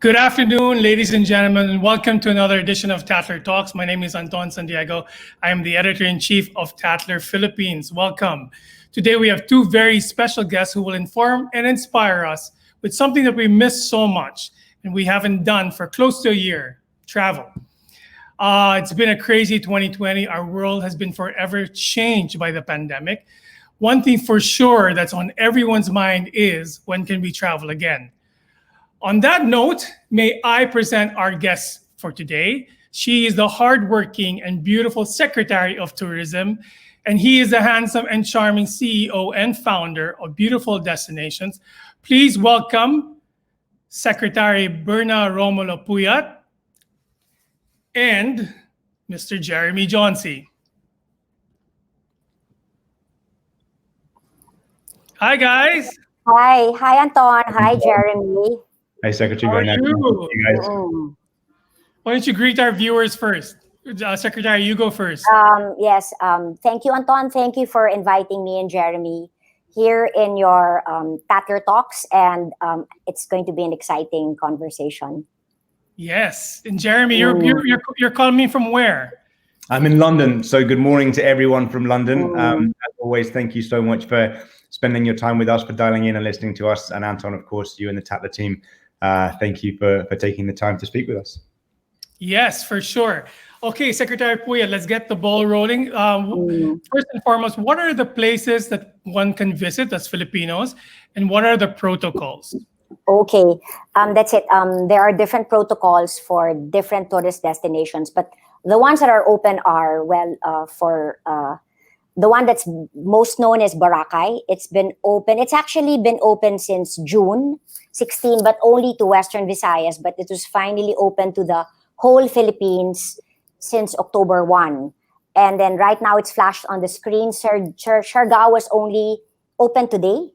Good afternoon, ladies and gentlemen, and welcome to another edition of Tatler Talks. My name is Anton Santiago. I am the editor-in-chief of Tatler Philippines. Welcome. Today we have two very special guests who will inform and inspire us with something that we miss so much and we haven't done for close to a year, travel. It's been a crazy 2020. Our world has been forever changed by the pandemic. One thing for sure that's on everyone's mind is, when can we travel again? On that note, may I present our guest for today. She is the hardworking and beautiful Secretary of Tourism, and he is the handsome and charming CEO and founder of Beautiful Destinations. Please welcome Secretary Berna Romulo Puyat and Mr. Jeremy Jauncey. Hi, guys. Hi, Anton. Hi, Jeremy. Hi, Secretary. How are you? Guys. Why don't you greet our viewers first? Secretary, you go first. Yes. Thank you, Anton. Thank you for inviting me and Jeremy here in your Tatler Talks, and it's going to be an exciting conversation. Yes, and Jeremy, you're calling me from where? I'm in London, so good morning to everyone from London. As always, thank you so much for spending your time with us, for dialing in and listening to us. And Anton, of course, you and the Tatler team, thank you for taking the time to speak with us. Yes, for sure. Okay, Secretary Puyat, let's get the ball rolling. First and foremost, what are the places that one can visit as Filipinos, and what are the protocols? Okay, that's it. There are different protocols for different tourist destinations, but the ones that are open are, the one that's most known is Boracay. It's been open. It's actually been open since June 16, but only to Western Visayas. But it was finally open to the whole Philippines since October 1. And then right now it's flashed on the screen. Siargao was only open today,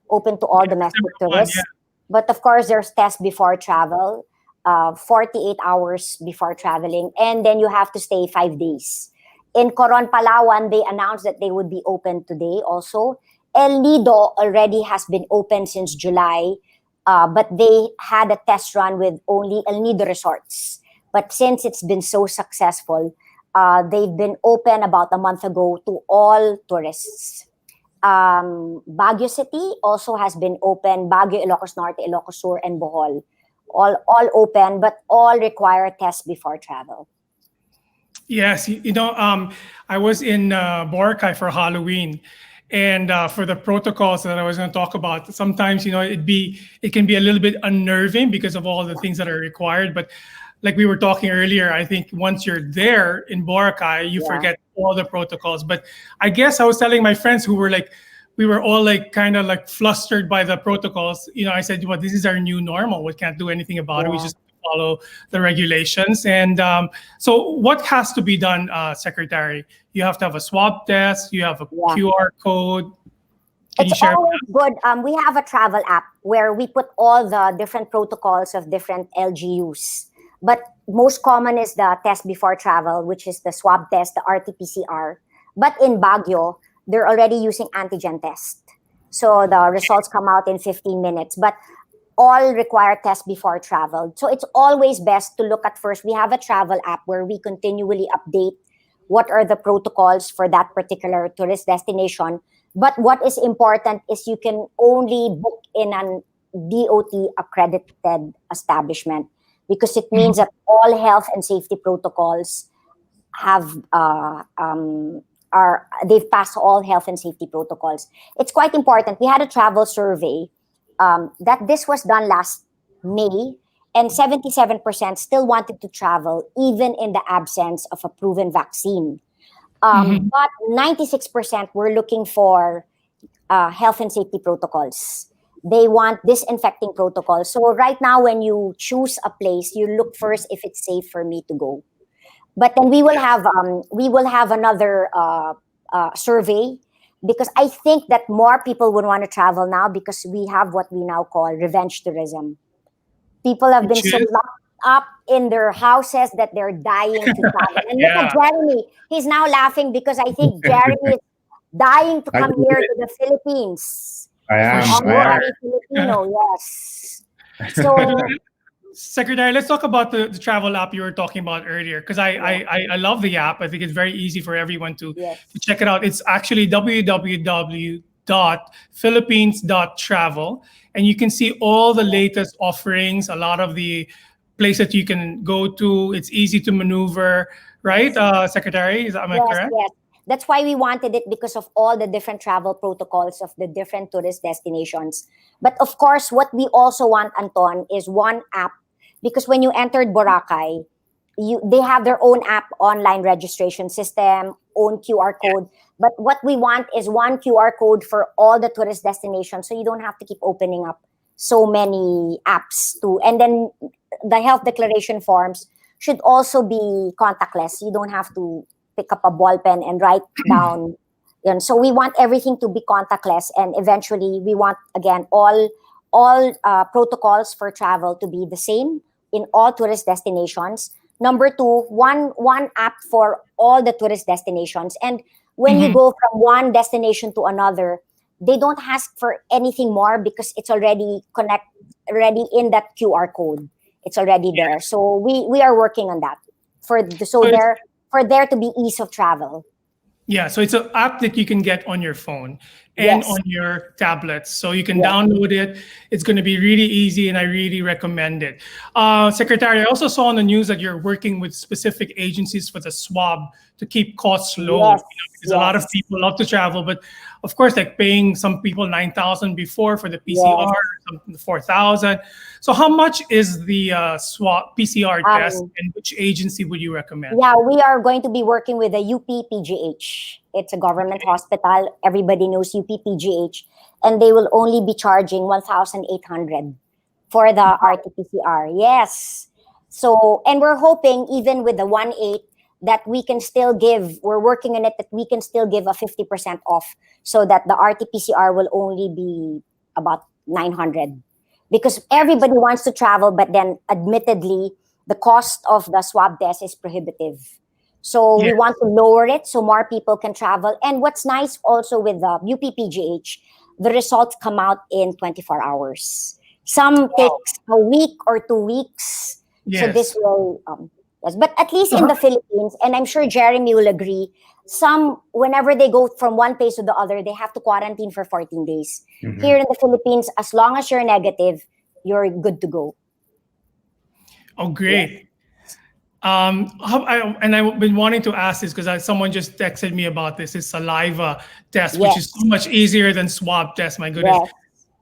open to all domestic tourists. Yeah. But of course, there's tests before travel, 48 hours before traveling. And then you have to stay 5 days. In Coron, Palawan, they announced that they would be open today also. El Nido already has been open since July, but they had a test run with only El Nido resorts. But since it's been so successful, they've been open about a month ago to all tourists. Baguio City also has been open. Baguio, Ilocos Norte, Ilocos Sur, and Bohol. All open, but all require tests before travel. Yes, I was in Boracay for Halloween, and for the protocols that I was going to talk about, sometimes it can be a little bit unnerving because of all the things that are required. But like we were talking earlier, I think once you're there in Boracay, you forget all the protocols. But I guess I was telling my friends who were like, we were all like kind of like flustered by the protocols. I said, well, this is our new normal. We can't do anything about it. We just follow the regulations. And so what has to be done, Secretary? You have to have a swab test. You have a QR code. It's always good. We have a travel app where we put all the different protocols of different LGUs. But most common is the test before travel, which is the swab test, the RT-PCR. But in Baguio, they're already using antigen test. So the results come out in 15 minutes. But all require tests before travel. So it's always best to look at first. We have a travel app where we continually update what are the protocols for that particular tourist destination. But what is important is you can only book in an DOT accredited establishment, because it means that all health and safety protocols have they've passed all health and safety protocols. It's quite important. We had a travel survey that this was done last May, and 77% still wanted to travel even in the absence of a proven vaccine. But 96% were looking for health and safety protocols. They want disinfecting protocols. So right now, when you choose a place, you look first if it's safe for me to go. But then we will have another survey, because I think that more people would want to travel now because we have what we now call revenge tourism. People have been so locked up in their houses that they're dying to travel. And look at Jeremy. He's now laughing because I think Jeremy is dying to come here to the Philippines. I am. Filipino, yes. So, Secretary, let's talk about the travel app you were talking about earlier, because I love the app. I think it's very easy for everyone to check it out. It's actually www.philippines.travel, and you can see all the latest offerings, a lot of the places you can go to. It's easy to maneuver, right, Secretary? Am I correct? Yes. That's why we wanted it, because of all the different travel protocols of the different tourist destinations. But of course, what we also want, Anton, is one app, because when you entered Boracay, they have their own app, online registration system, own QR code. But what we want is one QR code for all the tourist destinations, so you don't have to keep opening up so many apps too. And then the health declaration forms should also be contactless. You don't have to pick up a ball pen and write down. So we want everything to be contactless, and eventually we want, again, all protocols for travel to be the same in all tourist destinations. Number two, one app for all the tourist destinations. And when you go from one destination to another, they don't ask for anything more because it's already already in that QR code. It's already there. So we are working on that for there to be ease of travel. Yeah, so it's an app that you can get on your phone and on your tablets. So you can download it. It's going to be really easy, and I really recommend it. Secretary, I also saw on the news that you're working with specific agencies for the swab to keep costs low. Because a lot of people love to travel, but of course, like paying some people 9,000 before for the PCR, some 4,000. So how much is the swab PCR test, and which agency would you recommend? Yeah, we are going to be working with the UP-PGH. It's a government hospital. Everybody knows UP-PGH. And they will only be charging 1,800 for the RT-PCR. Yes. So, and we're hoping even with the 1.8 that we can still we're working on it, that we can still give a 50% off, so that the RT-PCR will only be about 900. Because everybody wants to travel, but then admittedly, the cost of the swab test is prohibitive. So we want to lower it so more people can travel. And what's nice also with the UP-PGH, the results come out in 24 hours. Some takes a week or 2 weeks. So this will... but at least in the Philippines, and I'm sure Jeremy will agree, whenever they go from one place to the other, they have to quarantine for 14 days. Here in the Philippines, as long as you're negative, you're good to go. Oh, great. I've been wanting to ask this because someone just texted me about this. It's saliva test, which is so much easier than swab test. My goodness.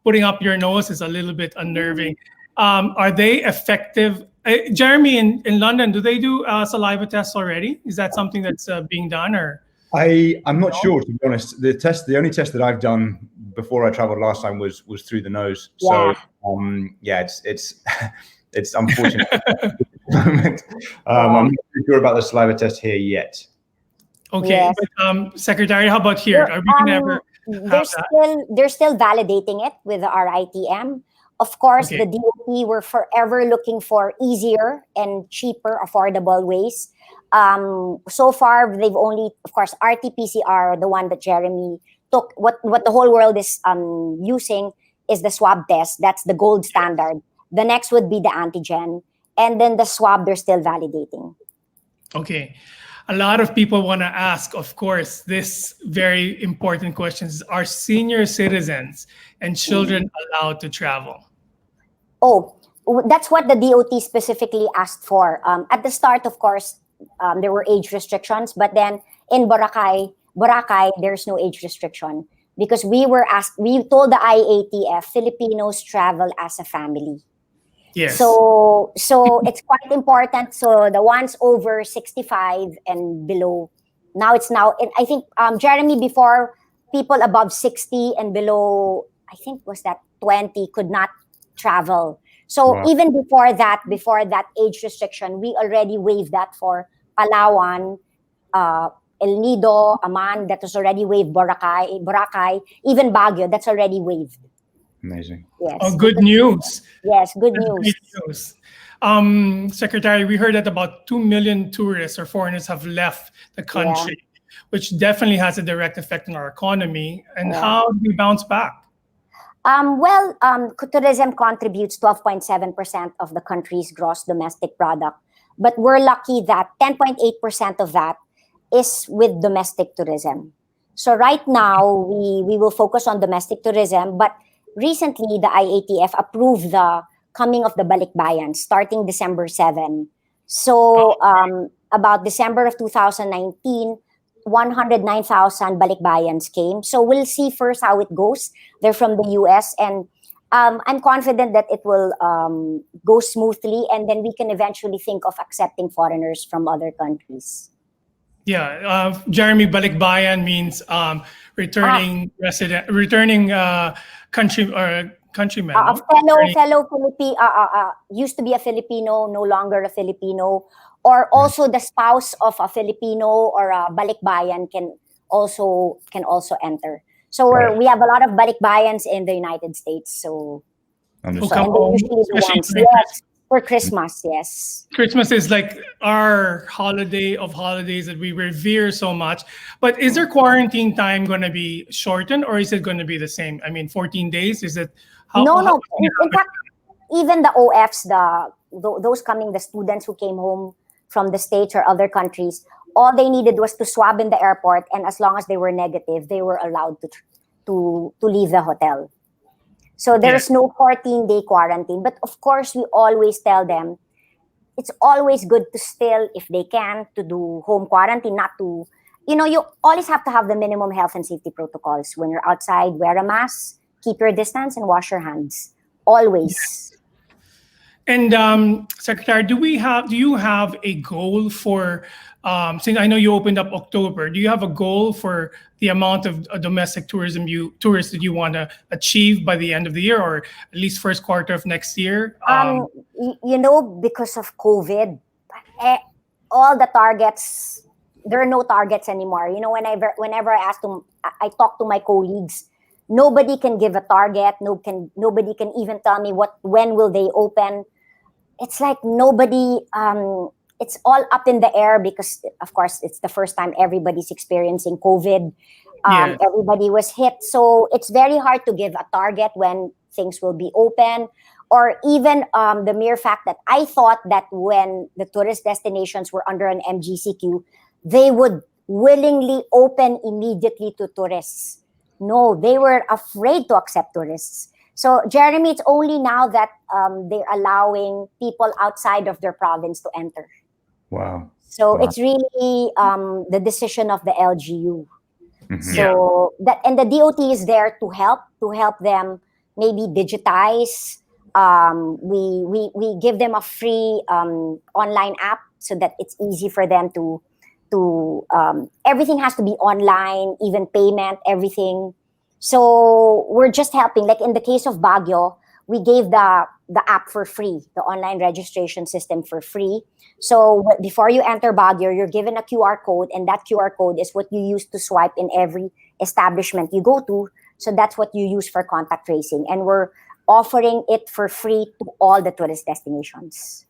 Putting up your nose is a little bit unnerving. Are they effective? Jeremy, in London, do they do saliva tests already? Is that something that's being done, or? I'm not sure, to be honest. The only test that I've done before I traveled last time was through the nose. So it's unfortunate. I'm not sure about the saliva test here yet. Okay, but Secretary, how about here? Are we gonna ever they're still validating it with the RITM. Of course, the DOT, we're forever looking for easier and cheaper, affordable ways. So far, they've only, of course, RT-PCR, the one that Jeremy took. What the whole world is using is the swab test. That's the gold standard. The next would be the antigen. And then the swab, they're still validating. Okay. A lot of people want to ask, of course, this very important question: are senior citizens and children allowed to travel? Oh, that's what the DOT specifically asked for. At the start, of course, there were age restrictions, but then in Boracay, Boracay, there's no age restriction because we told the IATF Filipinos travel as a family. Yes. So it's quite important. So the ones over 65 and below, I think, Jeremy, before, people above 60 and below, I think was that 20, could not travel. So Wow. even before that age restriction, we already waived that for Palawan, El Nido, Aman, that was already waived, Boracay, even Baguio, that's already waived. Amazing. Yes. Oh, good news. Yes, good That's news. great news. Secretary, we heard that about 2 million tourists or foreigners have left the country, which definitely has a direct effect on our economy. And how do we bounce back? Tourism contributes 12.7% of the country's gross domestic product, but we're lucky that 10.8% of that is with domestic tourism. So right now, we will focus on domestic tourism, but recently the IATF approved the coming of the balikbayans starting December 7. So about December of 2019, 109,000 balikbayans came. So we'll see first how it goes. They're from the US, and I'm confident that it will go smoothly, and then we can eventually think of accepting foreigners from other countries. Yeah, Jeremy, balikbayan means returning countrymen. Fellow Filipino, used to be a Filipino, no longer a Filipino, or also the spouse of a Filipino or a balikbayan can also enter. So we have a lot of balikbayans in the United States. So who come home, for Christmas, yes. Christmas is like our holiday of holidays that we revere so much. But is their quarantine time going to be shortened, or is it going to be the same? I mean, 14 days? Is it? No. In fact, even the OFs, the students who came home from the States or other countries, all they needed was to swab in the airport, and as long as they were negative, they were allowed to leave the hotel. So there's no 14-day quarantine. But of course, we always tell them it's always good to still, if they can, to do home quarantine, not to, you always have to have the minimum health and safety protocols. When you're outside, wear a mask, keep your distance, and wash your hands. Always. And Secretary, do you have a goal for, since I know you opened up October, do you have a goal for the amount of domestic tourists that you want to achieve by the end of the year, or at least first quarter of next year? Because of COVID, all the targets, there are no targets anymore. Whenever I talk to my colleagues, nobody can give a target. Nobody can even tell me when will they open. It's like nobody, it's all up in the air because, of course, it's the first time everybody's experiencing COVID. Everybody was hit. So it's very hard to give a target when things will be open, or even the mere fact that I thought that when the tourist destinations were under an MGCQ, they would willingly open immediately to tourists. No, they were afraid to accept tourists. So, Jeremy, it's only now that they're allowing people outside of their province to enter. Wow. So it's really the decision of the LGU. Mm-hmm. So and the DOT is there to help them maybe digitize. We give them a free online app so that it's easy for them to everything has to be online, even payment, everything. So we're just helping. Like in the case of Baguio, we gave the app for free, the online registration system for free. So before you enter Baguio, you're given a QR code, and that QR code is what you use to swipe in every establishment you go to. So that's what you use for contact tracing. And we're offering it for free to all the tourist destinations.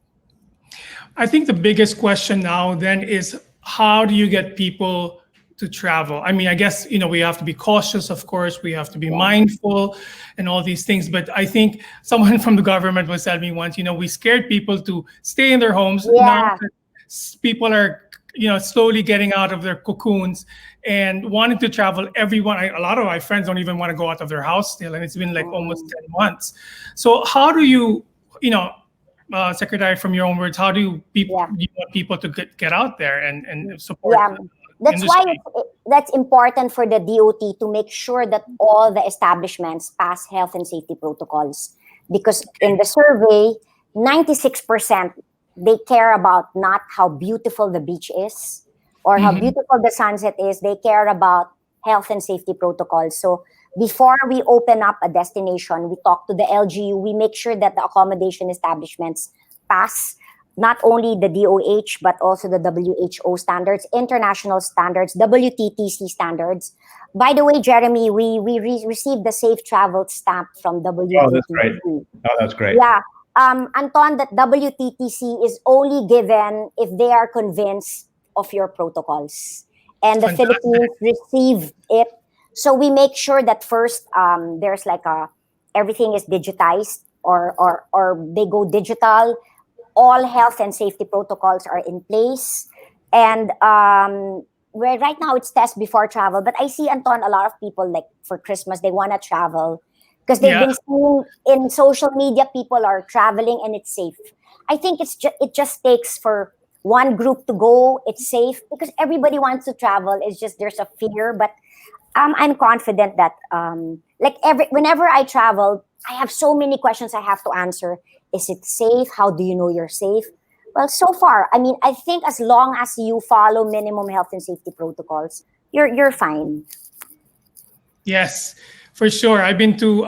I think the biggest question now then is, how do you get people to travel? I mean, I guess, we have to be cautious, of course, we have to be mindful and all these things. But I think someone from the government was telling me once, we scared people to stay in their homes. Yeah. Now that people are, slowly getting out of their cocoons and wanting to travel. A lot of my friends don't even want to go out of their house still. And it's been like almost 10 months. So how do you, Secretary, from your own words, how do you want people to get out there and support That's why industry. that's important for the DOT to make sure that all the establishments pass health and safety protocols. Because in the survey, 96% they care about not how beautiful the beach is or how beautiful the sunset is. They care about health and safety protocols. So before we open up a destination, we talk to the LGU. We make sure that the accommodation establishments pass not only the DOH, but also the WHO standards, international standards, WTTC standards. By the way, Jeremy, we received the safe travel stamp from WTTC. Oh, that's great. Oh, that's great. Yeah. Anton, that WTTC is only given if they are convinced of your protocols. And the Fantastic. Philippines receive it. So we make sure that first there's like everything is digitized or they go digital. All health and safety protocols are in place. And where right now it's test before travel. But I see, Anton, a lot of people like for Christmas, they want to travel because they've been seeing in social media, people are traveling and it's safe. I think it just takes for one group to go, it's safe because everybody wants to travel. It's just there's a fear. But I'm confident that whenever I travel, I have so many questions I have to answer. Is it safe? How do you know you're safe? Well, so far, I mean, I think as long as you follow minimum health and safety protocols, you're fine. Yes, for sure. I've been to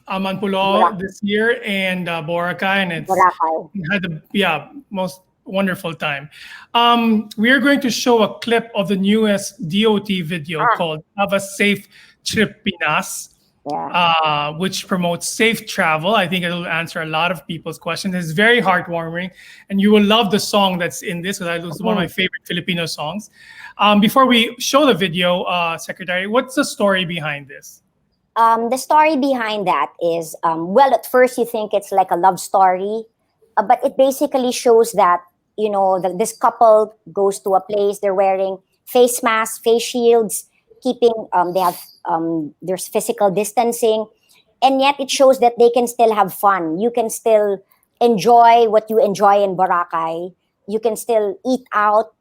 Amanpulo this year and Boracay, and it's had the most wonderful time. We are going to show a clip of the newest DOT video called "Have a Safe Trip Pinas." Which promotes safe travel. I think it'll answer a lot of people's questions. It's very heartwarming, and you will love the song that's in this. It was one of my favorite Filipino songs. Before we show the video, Secretary, what's the story behind this? The story behind that is, well, at first you think it's like a love story, but it basically shows that, you know, this couple goes to a place, they're wearing face masks, face shields, keeping, they have, there's physical distancing, and yet it shows that they can still have fun. You can still enjoy what you enjoy in Boracay. You can still eat out,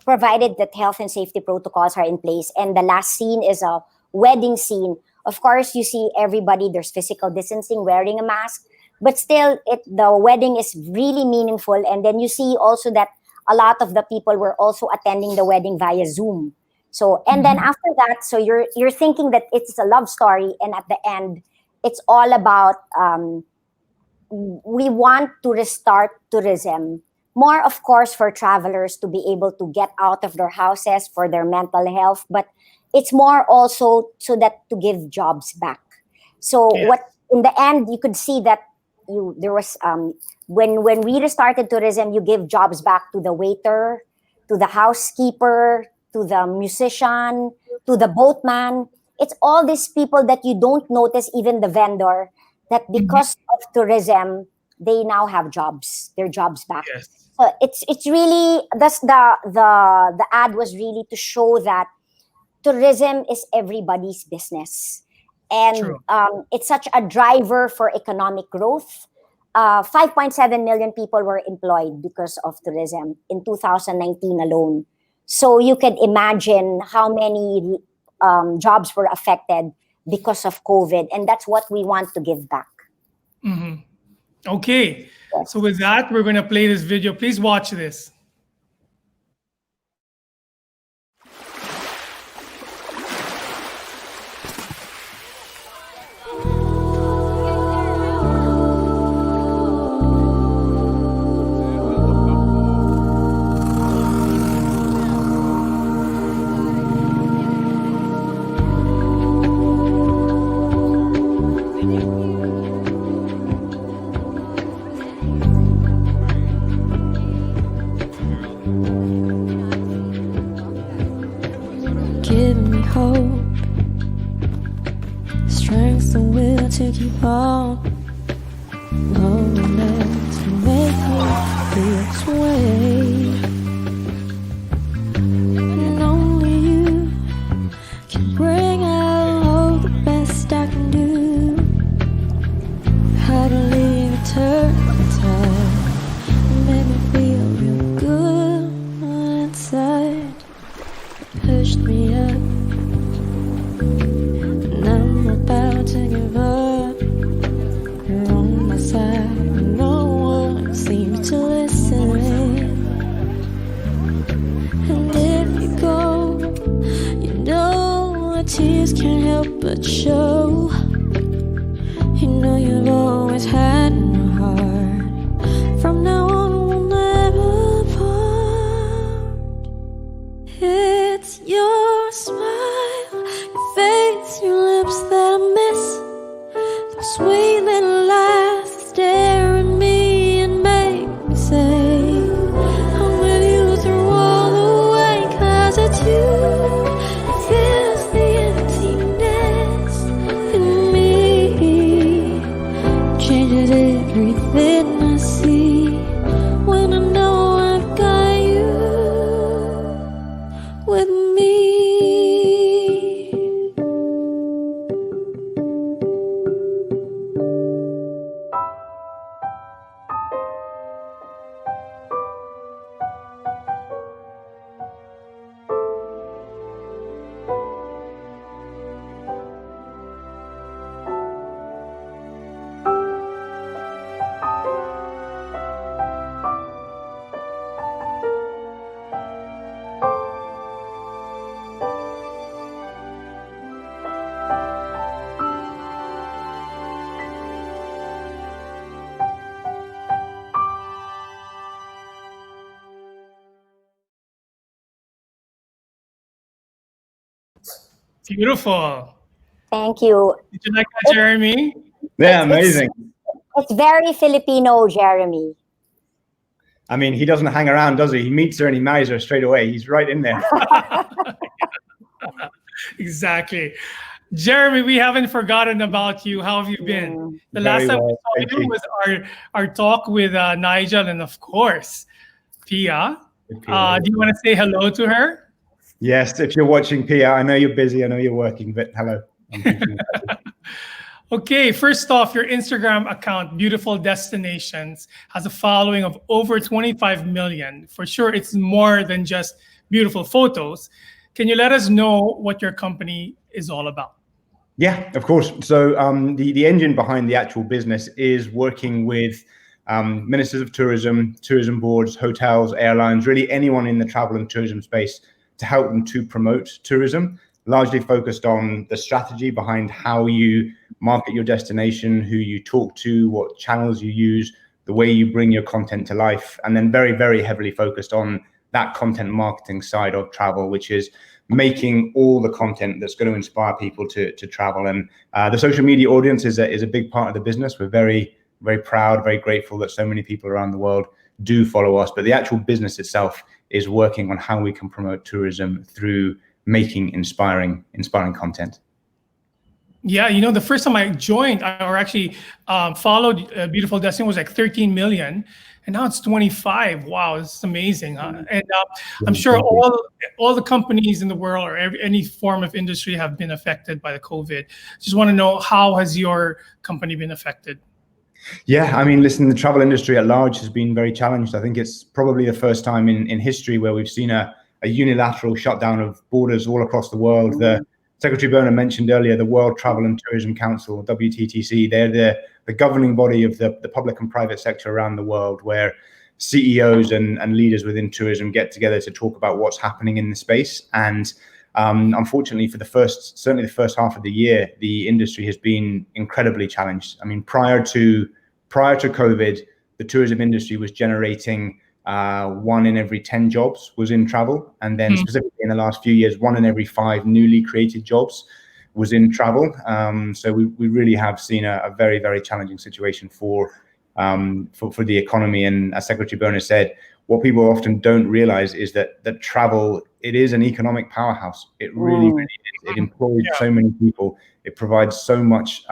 provided that health and safety protocols are in place. And the last scene is a wedding scene. Of course, you see everybody, there's physical distancing, wearing a mask, but still the wedding is really meaningful. And then you see also that a lot of the people were also attending the wedding via Zoom. So, and then after that, so you're thinking that it's a love story, and at the end, it's all about we want to restart tourism. More, of course, for travelers to be able to get out of their houses for their mental health, but it's more also so that to give jobs back. So what in the end, you could see that there was when we restarted tourism, you give jobs back to the waiter, to the housekeeper, to the musician, to the boatman. It's all these people that you don't notice, even the vendor, that because of tourism, they now have jobs, their jobs back. Yes. So it's really, that's the ad was really to show that tourism is everybody's business. And it's such a driver for economic growth. 5.7 million people were employed because of tourism in 2019 alone. So you can imagine how many jobs were affected because of COVID. And that's what we want to give back. Okay. Yes. So with that, we're going to play this video. Please watch this. Give me hope, strength and will to keep on. Loneliness to make me its way. And only you can bring out all the best I can do. How to leave a turpentine, make me feel real good inside. tears can't help but show. You know you've always had my heart. From now on we'll never part. It's your smile, your face, your lips that I miss. Those sweet little eyes that stare at me and make me say I'm with you through all the way. 'Cause it's you that fills the emptiness in me, changes everything I see when I know I've got you with me. Beautiful. Thank you. Did you like that, Jeremy? Yeah, amazing. It's very Filipino, Jeremy. I mean, he doesn't hang around, does he? He meets her and he marries her straight away. He's right in there. Exactly. Jeremy, we haven't forgotten about you. How have you been? The Very last time well, we thank saw you you. was our talk with Nigel and, of course, Pia. Do you want to say hello to her? Yes, if you're watching, Pia, I know you're busy. I know you're working, but hello. I'm thinking about you. Okay, first off, your Instagram account, Beautiful Destinations, has a following of over 25 million. For sure, it's more than just beautiful photos. Can you let us know what your company is all about? Yeah, of course. So the engine behind the actual business is working with ministers of tourism, tourism boards, hotels, airlines, really anyone in the travel and tourism space to help them to promote tourism, largely focused on the strategy behind how you market your destination, who you talk to, what channels you use, the way you bring your content to life, and then very, very heavily focused on that content marketing side of travel, which is making all the content that's going to inspire people to travel. And the social media audience is a big part of the business. We're very, very proud, very grateful that so many people around the world do follow us. But the actual business itself is working on how we can promote tourism through making inspiring content. Yeah, you know, the first time I joined or actually followed Beautiful Destiny was like 13 million, and now it's 25. Wow, it's amazing. And I'm sure all the companies in the world or any form of industry have been affected by the COVID. Just want to know, how has your company been affected? Yeah, I mean, listen, the travel industry at large has been very challenged. I think it's probably the first time in history where we've seen a unilateral shutdown of borders all across the world. The Secretary Berna mentioned earlier the World Travel and Tourism Council, WTTC. They're the governing body of the public and private sector around the world, where CEOs and leaders within tourism get together to talk about what's happening in the space. And unfortunately, for certainly the first half of the year, the industry has been incredibly challenged. I mean, prior to COVID, the tourism industry was generating 1 in every 10 jobs was in travel. And then specifically in the last few years, 1 in every 5 newly created jobs was in travel. So we really have seen a very, very challenging situation for the economy. And as Secretary Berna said, what people often don't realize is that travel, it is an economic powerhouse. It really, really is. It employs so many people. It provides so much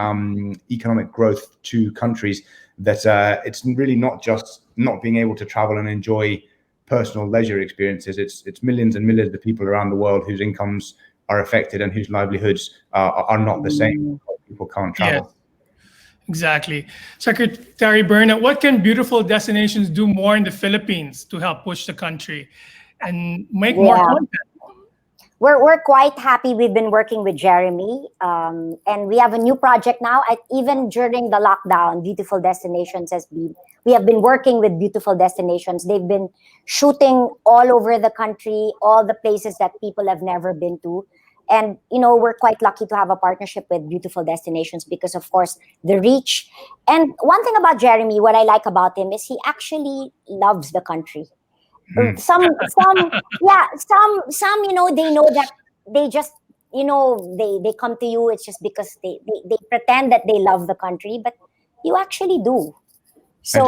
economic growth to countries that it's really not just not being able to travel and enjoy personal leisure experiences. It's millions and millions of people around the world whose incomes are affected and whose livelihoods are not the same. People can't travel. Yes. Exactly. Secretary Berna, what can Beautiful Destinations do more in the Philippines to help push the country and make more content? We're quite happy. We've been working with Jeremy, and we have a new project now. Even during the lockdown, Beautiful Destinations we have been working with Beautiful Destinations. They've been shooting all over the country, all the places that people have never been to. And, you know, we're quite lucky to have a partnership with Beautiful Destinations because, of course, the reach. And one thing about Jeremy, what I like about him is he actually loves the country. Some, you know, they know that they just, you know, they come to you. It's just because they pretend that they love the country, but you actually do. So,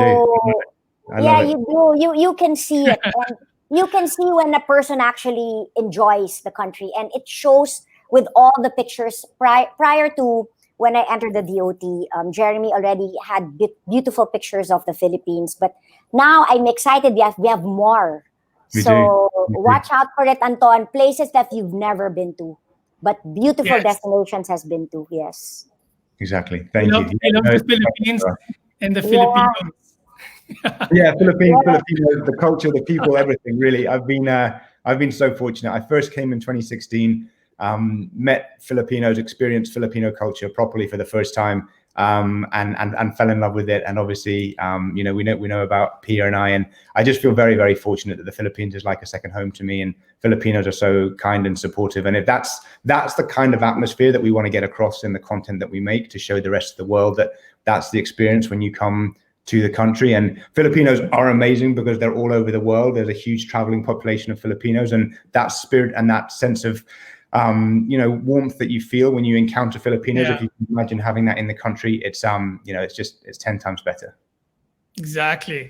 I love it. you do. You can see it. And you can see when a person actually enjoys the country. And it shows with all the pictures prior to when I entered the DOT. Jeremy already had beautiful pictures of the Philippines. But now I'm excited. We have more. We so do. watch out for it, Anton. Places that you've never been to. But beautiful destinations has been to. Yes. Exactly. Thank you. I love the Philippines and the Filipinos. Filipinos, the culture, the people, everything. Really, I've been so fortunate. I first came in 2016, met Filipinos, experienced Filipino culture properly for the first time, and fell in love with it. And obviously, you know, we know about Pia and I just feel very, very fortunate that the Philippines is like a second home to me, and Filipinos are so kind and supportive. And if that's the kind of atmosphere that we want to get across in the content that we make to show the rest of the world that that's the experience when you come to the country. And Filipinos are amazing because they're all over the world. There's a huge traveling population of Filipinos, and that spirit and that sense of you know, warmth that you feel when you encounter Filipinos. If you can imagine having that in the country, it's you know, it's 10 times better. Exactly.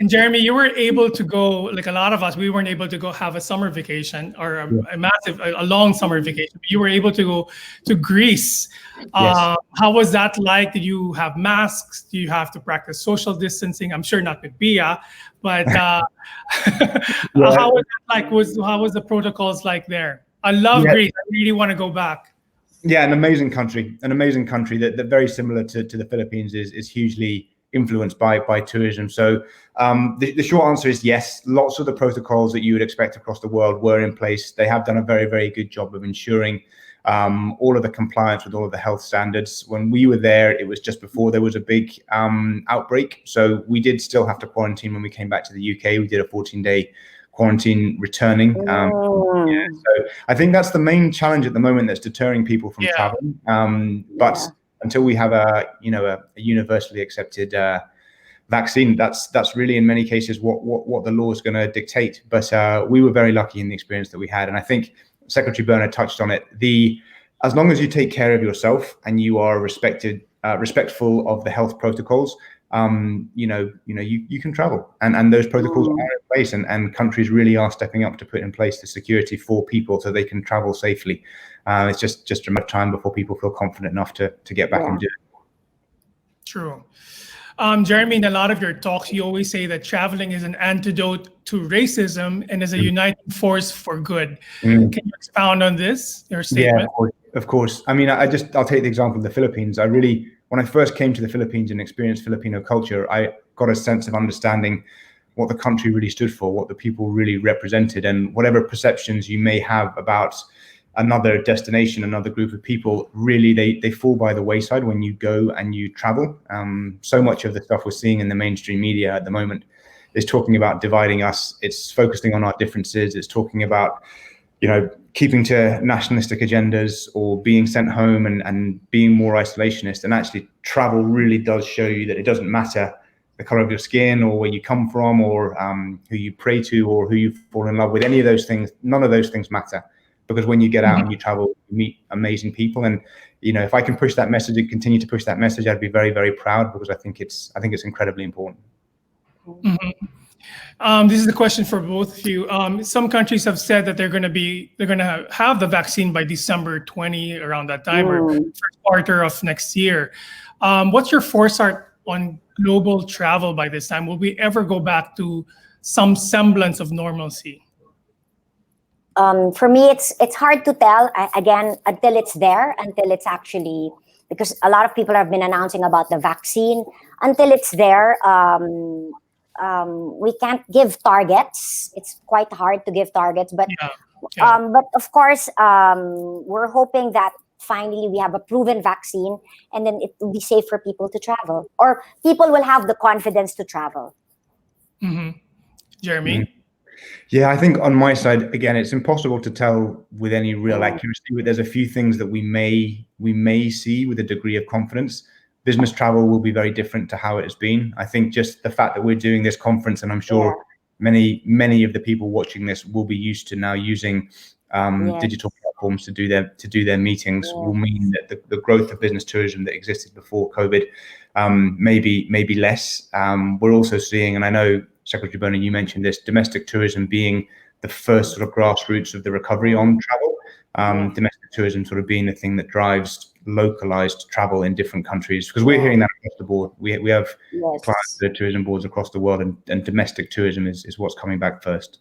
And Jeremy, you were able to go, like a lot of us, we weren't able to go have a summer vacation or a long summer vacation. You were able to go to Greece. How was that like? Did you have masks? Do you have to practice social distancing? I'm sure not with Pia, but how was that like? How was the protocols like there? I love Greece. I really want to go back. Yeah, an amazing country that very similar to the Philippines is hugely influenced by tourism. So the short answer is yes. Lots of the protocols that you would expect across the world were in place. They have done a very, very good job of ensuring all of the compliance with all of the health standards. When we were there, it was just before there was a big outbreak. So we did still have to quarantine when we came back to the UK. We did a 14-day quarantine returning. So I think that's the main challenge at the moment that's deterring people from traveling. But until we have a universally accepted vaccine, that's really in many cases what the law is going to dictate. But we were very lucky in the experience that we had, and I think Secretary Berna touched on it. As long as you take care of yourself and you are respectful of the health protocols, you can travel, and those protocols are in place, and countries really are stepping up to put in place the security for people so they can travel safely. It's just a matter of time before people feel confident enough to get back and do it. True. Jeremy, in a lot of your talks, you always say that traveling is an antidote to racism and is a uniting force for good. Can you expound on this, your statement? Yeah, of course. I mean, I'll take the example of the Philippines. When I first came to the Philippines and experienced Filipino culture, I got a sense of understanding what the country really stood for, what the people really represented, and whatever perceptions you may have about another destination, another group of people, really they fall by the wayside when you go and you travel. So much of the stuff we're seeing in the mainstream media at the moment is talking about dividing us. It's focusing on our differences. It's talking about, keeping to nationalistic agendas or being sent home and being more isolationist. And actually travel really does show you that it doesn't matter the color of your skin or where you come from or who you pray to or who you fall in love with. Any of those things, none of those things matter. Because when you get out and you travel, you meet amazing people. And, if I can push that message and continue to push that message, I'd be very, very proud, because I think it's incredibly important. This is a question for both of you. Some countries have said that they're going to have the vaccine by December 20, around that time, or first quarter of next year. What's your foresight on global travel by this time? Will we ever go back to some semblance of normalcy? For me, it's hard to tell, again, until it's there, until it's actually, because a lot of people have been announcing about the vaccine. Until it's there, we can't give targets. It's quite hard to give targets, but but of course, we're hoping that finally we have a proven vaccine, and then it will be safe for people to travel, or people will have the confidence to travel. Jeremy? Yeah, I think on my side, again, it's impossible to tell with any real accuracy, but there's a few things that we may see with a degree of confidence. Business travel will be very different to how it has been. I think just the fact that we're doing this conference, and I'm sure many of the people watching this will be used to now using digital platforms to do their meetings, will mean that the growth of business tourism that existed before COVID may be less. We're also seeing, and I know Secretary Berna, you mentioned this, domestic tourism being the first sort of grassroots of the recovery on travel. Domestic tourism sort of being the thing that drives localized travel in different countries, because we're hearing that across the board. We have clients that are tourism boards across the world, and domestic tourism is what's coming back first.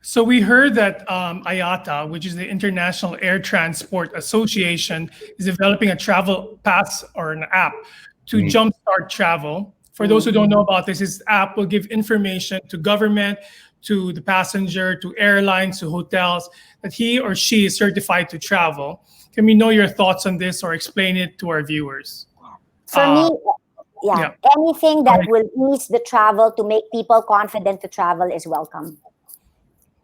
So we heard that IATA, which is the International Air Transport Association, is developing a travel pass or an app to jumpstart travel. For those who don't know about this app will give information to government, to the passenger, to airlines, to hotels, that he or she is certified to travel. Can we know your thoughts on this or explain it to our viewers? For me, anything that will ease the travel to make people confident to travel is welcome.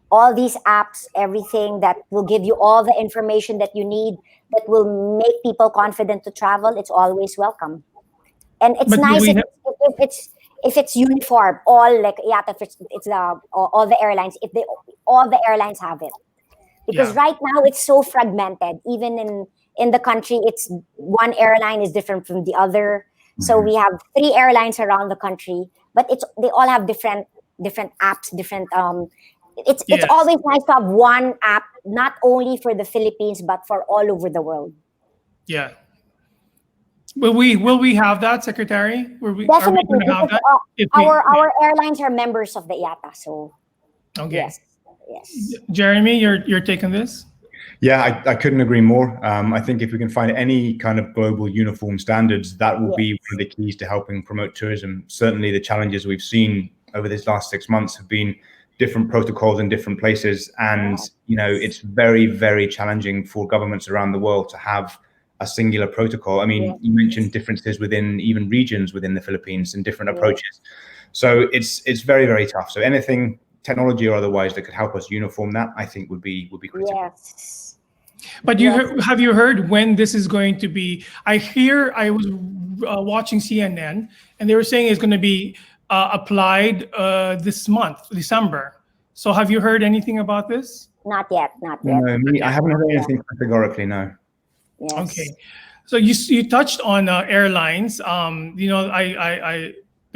All these apps, everything that will give you all the information that you need, that will make people confident to travel, it's always welcome. And it's nice if it's uniform, all like all the airlines, all the airlines have it. Because right now it's so fragmented. Even in the country, it's one airline is different from the other. So we have 3 airlines around the country, but they all have different apps, different it's always nice to have one app, not only for the Philippines but for all over the world. Yeah. Will we have that, Secretary? Definitely. Are we going to have that? Our airlines are members of the AITA, so yes. Jeremy, your take on this? Yeah, I couldn't agree more. I think if we can find any kind of global uniform standards, that will be one of the keys to helping promote tourism. Certainly the challenges we've seen over these last 6 months have been different protocols in different places. And, it's very, very challenging for governments around the world to have a singular protocol. I mean, you mentioned differences within even regions within the Philippines and different approaches. So it's very, very tough. So anything, technology or otherwise, that could help us uniform that, I think would be critical. Yes. But have you heard when this is going to be? I was watching CNN, and they were saying it's going to be applied this month, December. So have you heard anything about this? Not yet. No, I haven't heard anything categorically, no. Yes. Okay. So you touched on airlines. They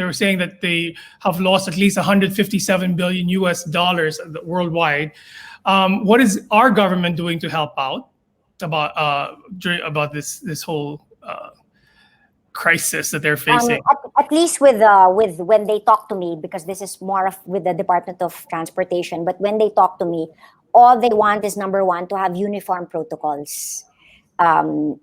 were saying that they have lost at least $157 billion worldwide. What is our government doing to help out about this whole crisis that they're facing? At least with when they talk to me, because this is more of with the Department of Transportation. But when they talk to me, all they want is, number one, to have uniform protocols.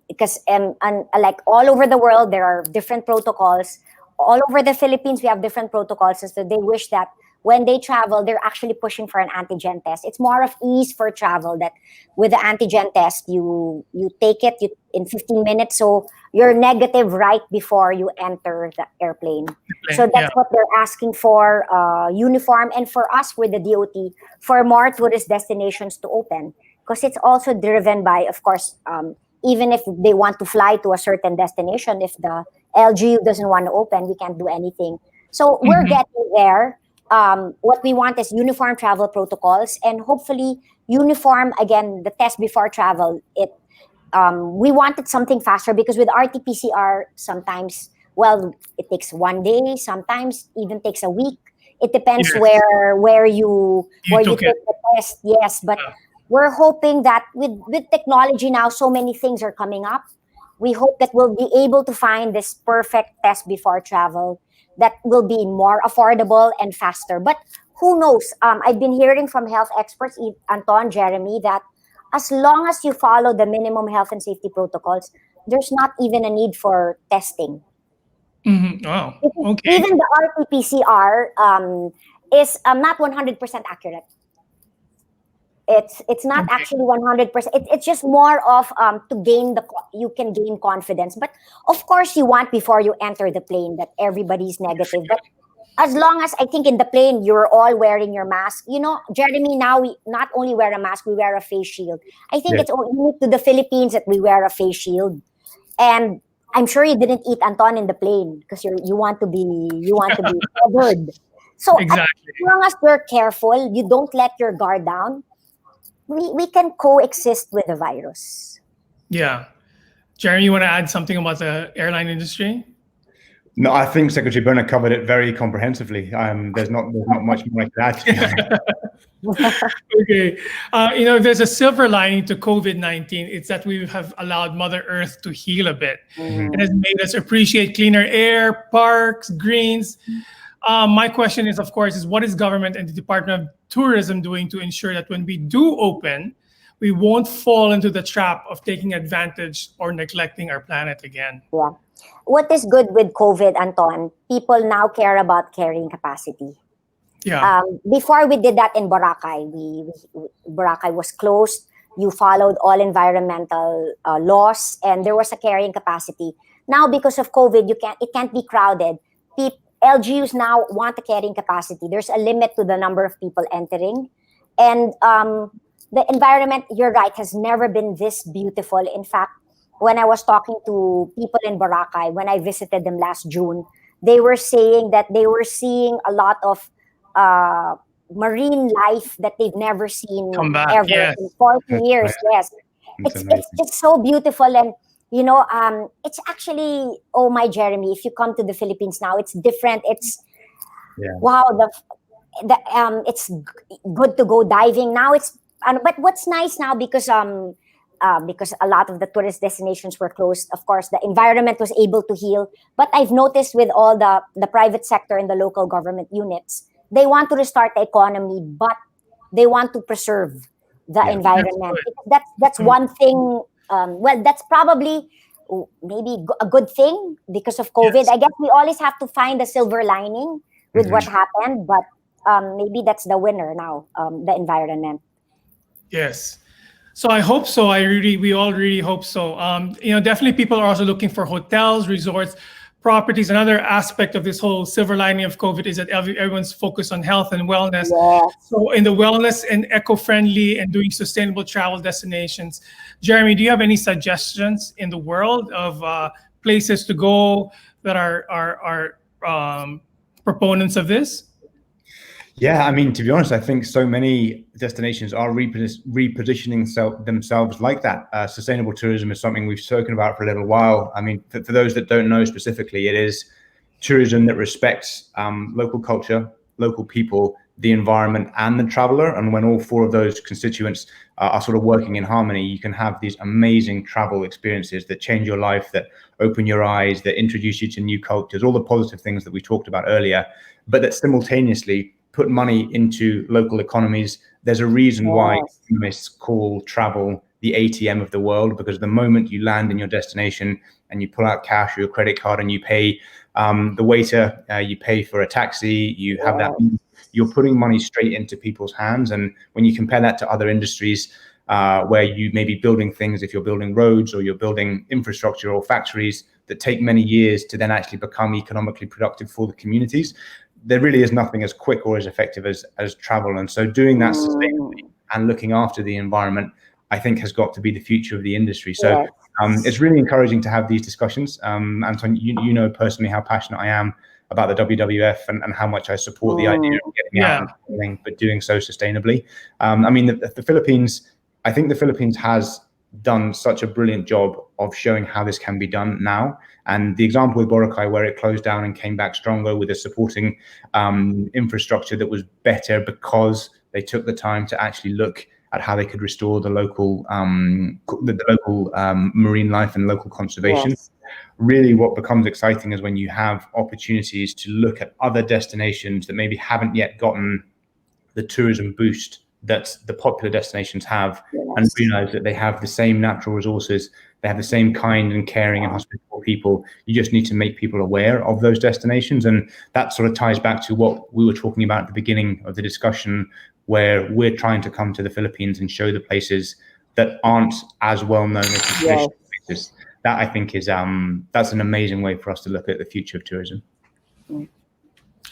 Because like all over the world, there are different protocols. All over the Philippines, we have different protocols. So they wish that when they travel, they're actually pushing for an antigen test. It's more of ease for travel, that with the antigen test, you take it in 15 minutes. So you're negative right before you enter the airplane. So that's what they're asking for, uniform. And for us, with the DOT, for more tourist destinations to open. Because it's also driven by, of course, even if they want to fly to a certain destination, if the LGU doesn't want to open, we can't do anything. So we're getting there. What we want is uniform travel protocols, and hopefully uniform, again, the test before travel. We wanted something faster, because with RT-PCR, sometimes, it takes 1 day, sometimes even takes a week. It depends where you take the test. Yes, but we're hoping that with technology now, so many things are coming up. We hope that we'll be able to find this perfect test before travel that will be more affordable and faster. But who knows? I've been hearing from health experts, Anton, Jeremy, that as long as you follow the minimum health and safety protocols, there's not even a need for testing. Wow. Okay. Even the RT-PCR is not 100% accurate. It's not actually 100%. It's just more of you can gain confidence. But of course, you want before you enter the plane that everybody's negative. But as long as I think in the plane you're all wearing your mask. You know, Jeremy, now we not only wear a mask, we wear a face shield. I think it's only unique to the Philippines that we wear a face shield. And I'm sure you didn't eat Anton in the plane because you want to be covered. So Exactly. as long as you're careful, you don't let your guard down, we can coexist with the virus. Yeah. Jeremy, you want to add something about the airline industry? No, I think Secretary Berna covered it very comprehensively. There's not much more I could add. Okay. If there's a silver lining to COVID-19, it's that we have allowed Mother Earth to heal a bit. It has made us appreciate cleaner air, parks, greens. My question is, of course, what is government and the Department of Tourism doing to ensure that when we do open, we won't fall into the trap of taking advantage or neglecting our planet again? Yeah. What is good with COVID, Anton? People now care about carrying capacity. Yeah. Before we did that in Boracay, Boracay was closed. You followed all environmental laws, and there was a carrying capacity. Now, because of COVID, it can't be crowded. LGUs now want a carrying capacity. There's a limit to the number of people entering, and the environment, you're right, has never been this beautiful. In fact, when I was talking to people in Boracay, when I visited them last June, they were saying that they were seeing a lot of marine life that they've never seen ever in 40 years. Yes, it's just so beautiful, and it's actually, oh my Jeremy, if you come to the Philippines now, it's different. It's wow, it's good to go diving now. But what's nice now, because a lot of the tourist destinations were closed, of course, the environment was able to heal. But I've noticed with all the private sector and the local government units, they want to restart the economy, but they want to preserve the environment. That's one thing. That's probably maybe a good thing because of COVID. Yes. I guess we always have to find a silver lining with what happened, but maybe that's the winner now, the environment. Yes. So I hope so. We all really hope so. Definitely people are also looking for hotels, resorts, properties. Another aspect of this whole silver lining of COVID is that everyone's focused on health and wellness. Yes. So in the wellness and eco-friendly and doing sustainable travel destinations, Jeremy, do you have any suggestions in the world of places to go that are proponents of this? Yeah, I mean, to be honest, I think so many destinations are repositioning themselves like that. Sustainable tourism is something we've spoken about for a little while. I mean, for those that don't know specifically, it is tourism that respects local culture, local people, the environment, and the traveler. And when all four of those constituents are sort of working in harmony, you can have these amazing travel experiences that change your life, that open your eyes, that introduce you to new cultures, all the positive things that we talked about earlier, but that simultaneously put money into local economies. There's a reason why economists call travel the ATM of the world, because the moment you land in your destination and you pull out cash or your credit card and you pay the waiter, you pay for a taxi, you have that, you're putting money straight into people's hands. And when you compare that to other industries where you may be building things, if you're building roads or you're building infrastructure or factories that take many years to then actually become economically productive for the communities, there really is nothing as quick or as effective as travel. And so doing that sustainably and looking after the environment, I think, has got to be the future of the industry. So it's really encouraging to have these discussions. Anton, you know personally how passionate I am about the WWF and how much I support the idea of getting out and traveling, but doing so sustainably. I mean, the Philippines, I think the Philippines has done such a brilliant job of showing how this can be done now. And the example with Boracay, where it closed down and came back stronger with a supporting infrastructure that was better because they took the time to actually look at how they could restore the local marine life and local conservation. Yes. Really what becomes exciting is when you have opportunities to look at other destinations that maybe haven't yet gotten the tourism boost that the popular destinations have, and realize that they have the same natural resources, they have the same kind and caring and hospitable people. You just need to make people aware of those destinations. And that sort of ties back to what we were talking about at the beginning of the discussion, where we're trying to come to the Philippines and show the places that aren't as well known as the traditional places. That, I think, is that's an amazing way for us to look at the future of tourism.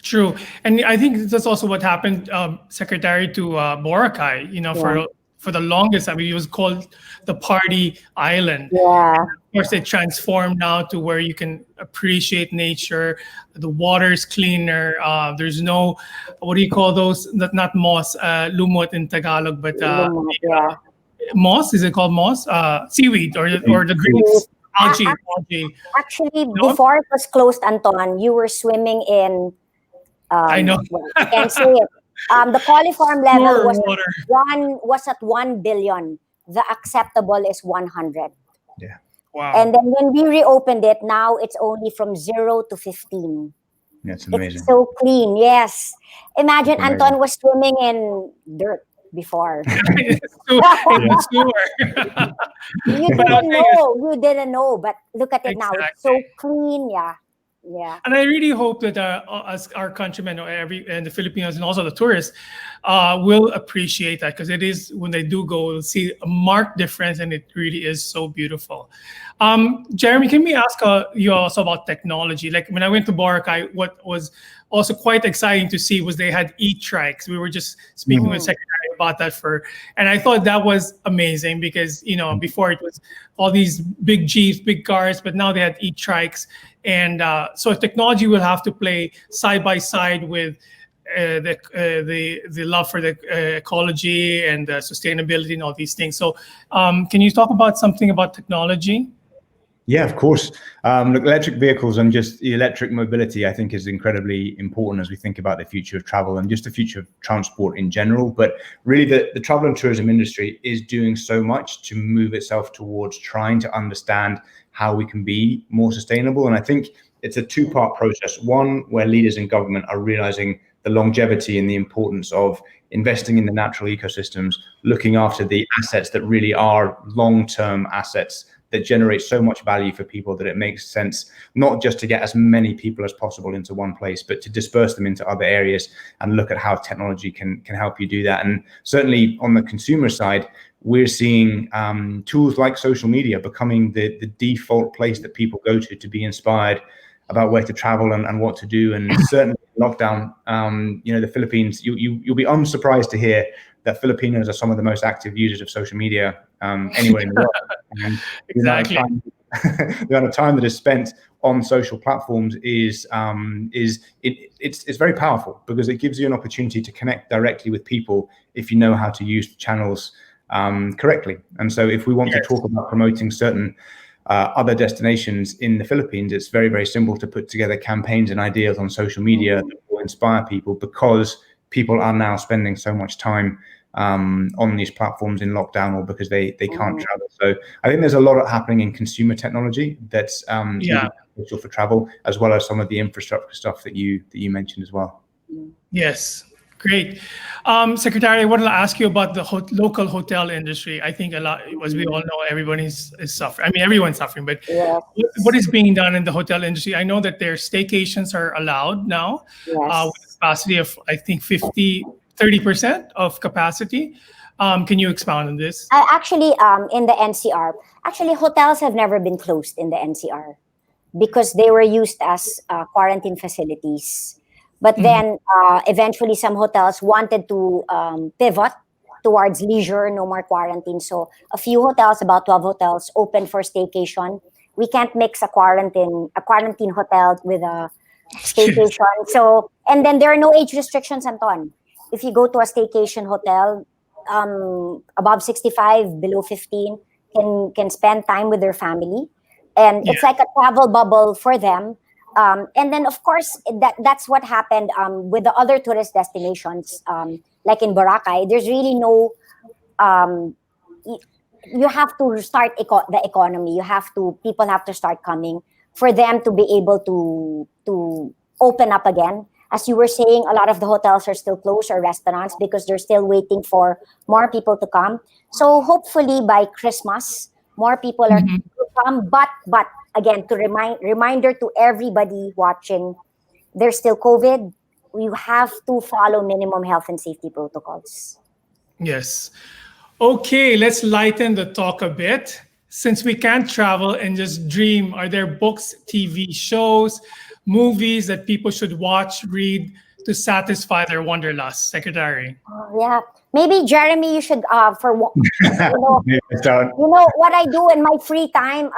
True, and I think that's also what happened, Secretary, to Boracay. For the longest, I mean, it was called the Party Island. Yeah. Of course, it transformed now to where you can appreciate nature. The water's cleaner. There's no, what do you call those? Not moss, lumot in Tagalog, but Yeah. moss. Is it called moss? Seaweed or the green algae. Actually, before it was closed, Anton, you were swimming in. I know. I can't say it. The coliform level Water. was at 1 billion. The acceptable is 100. Yeah. Wow. And then when we reopened it, now it's only from 0 to 15. That's amazing. It's so clean. Yes. Imagine That's amazing. Anton was swimming in dirt before. In the sewer. You didn't know, but look at it now. It's so Exactly. clean. Yeah. And I really hope that as our countrymen and the Filipinos and also the tourists will appreciate that, because it is, when they do go, they'll see a marked difference, and it really is so beautiful. Jeremy, can we ask you also about technology? Like when I went to Boracay, what was also quite exciting to see was they had e-trikes. We were just speaking with Secretary about that and I thought that was amazing because, before it was all these big jeeps, big cars, but now they had e-trikes. And so technology will have to play side by side with the love for the ecology and sustainability and all these things. So can you talk about something about technology? Yeah, of course. Look, electric vehicles and just the electric mobility, I think, is incredibly important as we think about the future of travel and just the future of transport in general. But really, the travel and tourism industry is doing so much to move itself towards trying to understand how we can be more sustainable. And I think it's a two-part process. One, where leaders in government are realizing the longevity and the importance of investing in the natural ecosystems, looking after the assets that really are long-term assets that generate so much value for people that it makes sense not just to get as many people as possible into one place, but to disperse them into other areas and look at how technology can help you do that. And certainly on the consumer side, we're seeing tools like social media becoming the default place that people go to be inspired about where to travel and what to do. And certainly lockdown, the Philippines, you'll be unsurprised to hear that Filipinos are some of the most active users of social media anywhere in the world. And Exactly. the amount of time that is spent on social platforms is very powerful, because it gives you an opportunity to connect directly with people if you know how to use the channels correctly. And so if we want to talk about promoting certain other destinations in the Philippines, it's very, very simple to put together campaigns and ideas on social media that will inspire people, because people are now spending so much time on these platforms in lockdown, or because they can't travel. So I think there's a lot happening in consumer technology that's essential for travel, as well as some of the infrastructure stuff that you mentioned as well. Yes, great. Secretary, I wanted to ask you about the local hotel industry. I think a lot, as we all know, everyone is suffering. I mean, everyone's suffering, but what is being done in the hotel industry? I know that their staycations are allowed now with a capacity of, I think, 30% of capacity. Can you expound on this? Actually, in the NCR, hotels have never been closed in the NCR because they were used as quarantine facilities. But then eventually some hotels wanted to pivot towards leisure, no more quarantine. So a few hotels, about 12 hotels, opened for staycation. We can't mix a quarantine hotel with a staycation. So, and then there are no age restrictions, Anton. If you go to a staycation hotel, above 65, below 15, can spend time with their family. And it's like a travel bubble for them. And then, of course, that's what happened with the other tourist destinations, like in Boracay. There's really no, you have to start the economy. People have to start coming for them to be able to open up again. As you were saying, a lot of the hotels are still closed, or restaurants, because they're still waiting for more people to come. So hopefully by Christmas, more people are to come. But again, reminder to everybody watching, there's still COVID. You have to follow minimum health and safety protocols. Yes. Okay, let's lighten the talk a bit. since we can't travel and just dream, are there books, TV shows, movies that people should watch, read to satisfy their wanderlust? Secretary. Yeah, maybe Jeremy, you should Maybe I don't. what I do in my free time.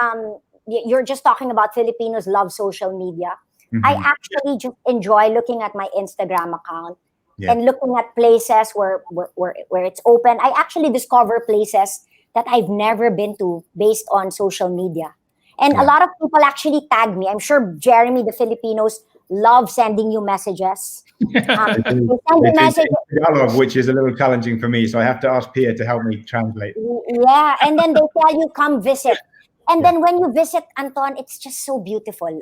You're just talking about Filipinos love social media. I actually just enjoy looking at my Instagram account and looking at places where it's open. I actually discover places that I've never been to based on social media. And a lot of people actually tag me. I'm sure, Jeremy, the Filipinos love sending you messages. They send you messages. Dialogue, which is a little challenging for me, so I have to ask Pia to help me translate. Yeah, and then they tell you, come visit. And then when you visit, Anton, it's just so beautiful.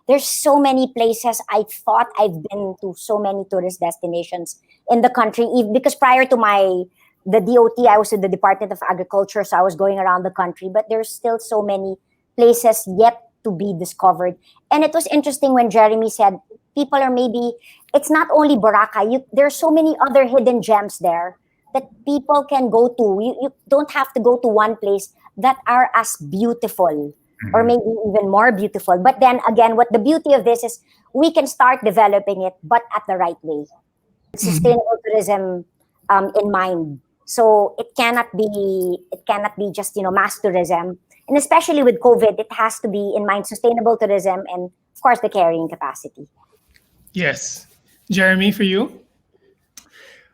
There's so many places. I thought I've been to so many tourist destinations in the country, because prior to the DOT, I was with the Department of Agriculture, so I was going around the country, but there's still so many places yet to be discovered. And it was interesting when Jeremy said, people are it's not only Boracay, there's so many other hidden gems there that people can go to. You don't have to go to one place that are as beautiful or maybe even more beautiful. But then again, what the beauty of this is, we can start developing it, but at the right way. Sustainable tourism in mind. So it cannot be just, mass tourism. And especially with COVID, it has to be in mind sustainable tourism and, of course, the carrying capacity. Yes. Jeremy, for you?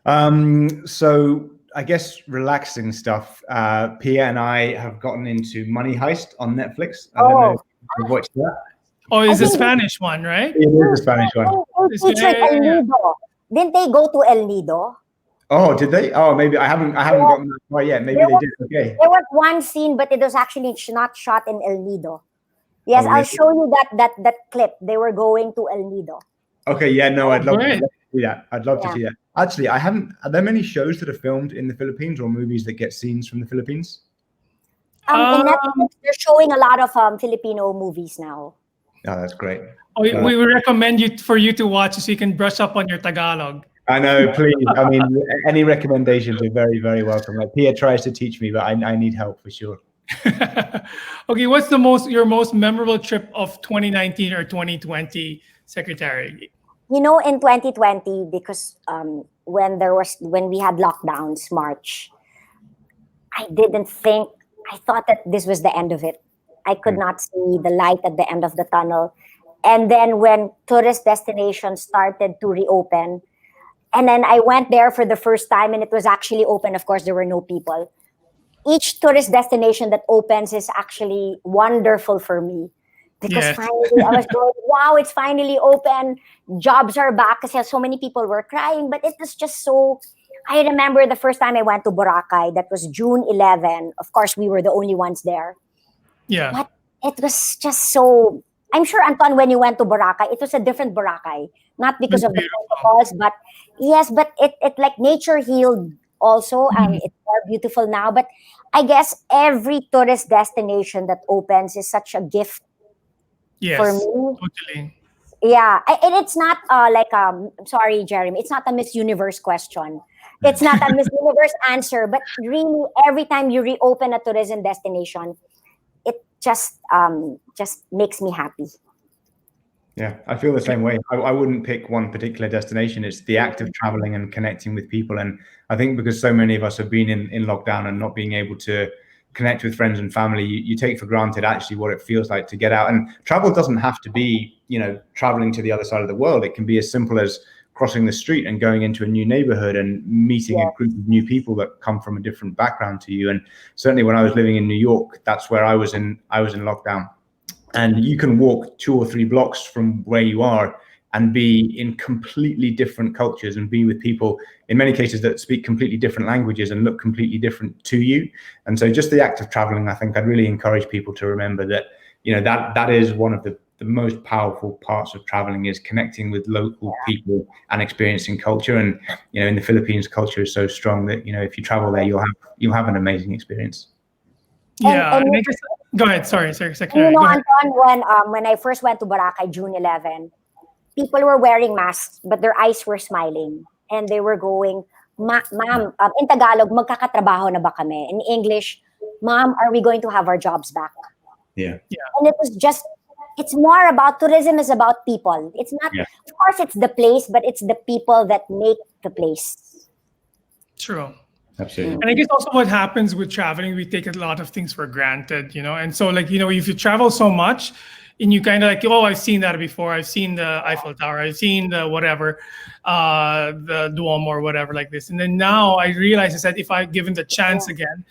So I guess relaxing stuff. Pia and I have gotten into Money Heist on Netflix. I don't know if you've watched that. Oh, it's the Spanish one, right? It is the Spanish one. El Nido. Didn't they go to El Nido? Oh, did they? Oh, maybe I haven't gotten that far yet. Maybe they did. Okay. There was one scene, but it was actually not shot in El Nido. Yes, I'll show you that clip. They were going to El Nido. Okay, yeah, no, I'd love to see that. I'd love to see that. Actually, are there many shows that are filmed in the Philippines or movies that get scenes from the Philippines? In Netflix, they're showing a lot of Filipino movies now. Oh, that's great. We would recommend for you to watch so you can brush up on your Tagalog. I know, please. I mean, any recommendations are very, very welcome. Like Pia tries to teach me, but I need help for sure. Okay, what's your most memorable trip of 2019 or 2020, Secretary? In 2020, because when we had lockdowns, March, I thought that this was the end of it. I could not see the light at the end of the tunnel. And then when tourist destinations started to reopen, and then I went there for the first time and it was actually open. Of course, there were no people. Each tourist destination that opens is actually wonderful for me. Because finally I was going, wow, it's finally open. Jobs are back, because so many people were crying. But it was just so... I remember the first time I went to Boracay, that was June 11. Of course, we were the only ones there. Yeah. But it was just so... I'm sure, Anton, when you went to Boracay, it was a different Boracay. Not because of the protocols, but yes, but it like nature healed also. It's more beautiful now. But I guess every tourist destination that opens is such a gift for me. Totally. Yeah, and it's not sorry, Jeremy, it's not a Miss Universe question. It's not a Miss Universe answer, but really every time you reopen a tourism destination, it just makes me happy. Yeah, I feel the same way. I wouldn't pick one particular destination. It's the act of traveling and connecting with people. And I think because so many of us have been in lockdown and not being able to connect with friends and family, you take for granted actually what it feels like to get out. And travel doesn't have to be, traveling to the other side of the world. It can be as simple as crossing the street and going into a new neighborhood and meeting a group of new people that come from a different background to you. And certainly when I was living in New York, that's where I was in lockdown. And you can walk 2 or 3 blocks from where you are and be in completely different cultures and be with people, in many cases, that speak completely different languages and look completely different to you. And so just the act of traveling, I think I'd really encourage people to remember that, that is one of the most powerful parts of traveling, is connecting with local people and experiencing culture. And, in the Philippines, culture is so strong that, if you travel there, you'll have an amazing experience. Yeah, and I guess, go ahead. Sorry, Secretary. Anton, when I first went to Boracay, June 11, people were wearing masks, but their eyes were smiling. And they were going, ma'am, in Tagalog, magkakatrabaho na ba kami? In English, Mom, are we going to have our jobs back? Yeah. And it was just, it's more about, tourism is about people. It's not, of course it's the place, but it's the people that make the place. True. Absolutely. And I guess also what happens with traveling, we take a lot of things for granted, and so like, if you travel so much and you kind of like, oh, I've seen that before. I've seen the Eiffel Tower. I've seen the whatever, the Duomo or whatever like this. And then now I realize is that if I given the chance again,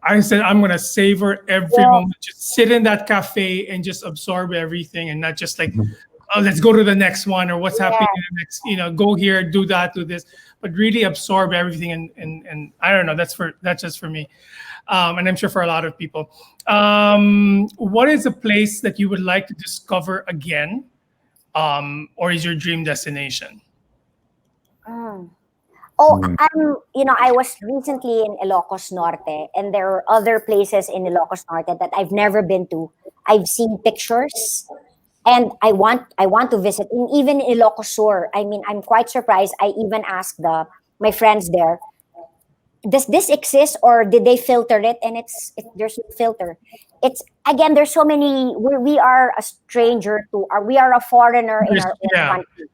I said, I'm going to savor every moment, just sit in that cafe and just absorb everything and not just like, oh, let's go to the next one or what's happening in the next, go here, do that, do this, but really absorb everything. And I don't know, that's just for me. And I'm sure for a lot of people. What is a place that you would like to discover again? Or is your dream destination? I was recently in Ilocos Norte, and there are other places in Ilocos Norte that I've never been to. I've seen pictures, and I want to visit. And even in Ilocos Sur, I'm quite surprised. I even asked my friends there, does this exist or did they filter it? And there's no filter. It's again, there's so many. We are a stranger we are a foreigner in our own country.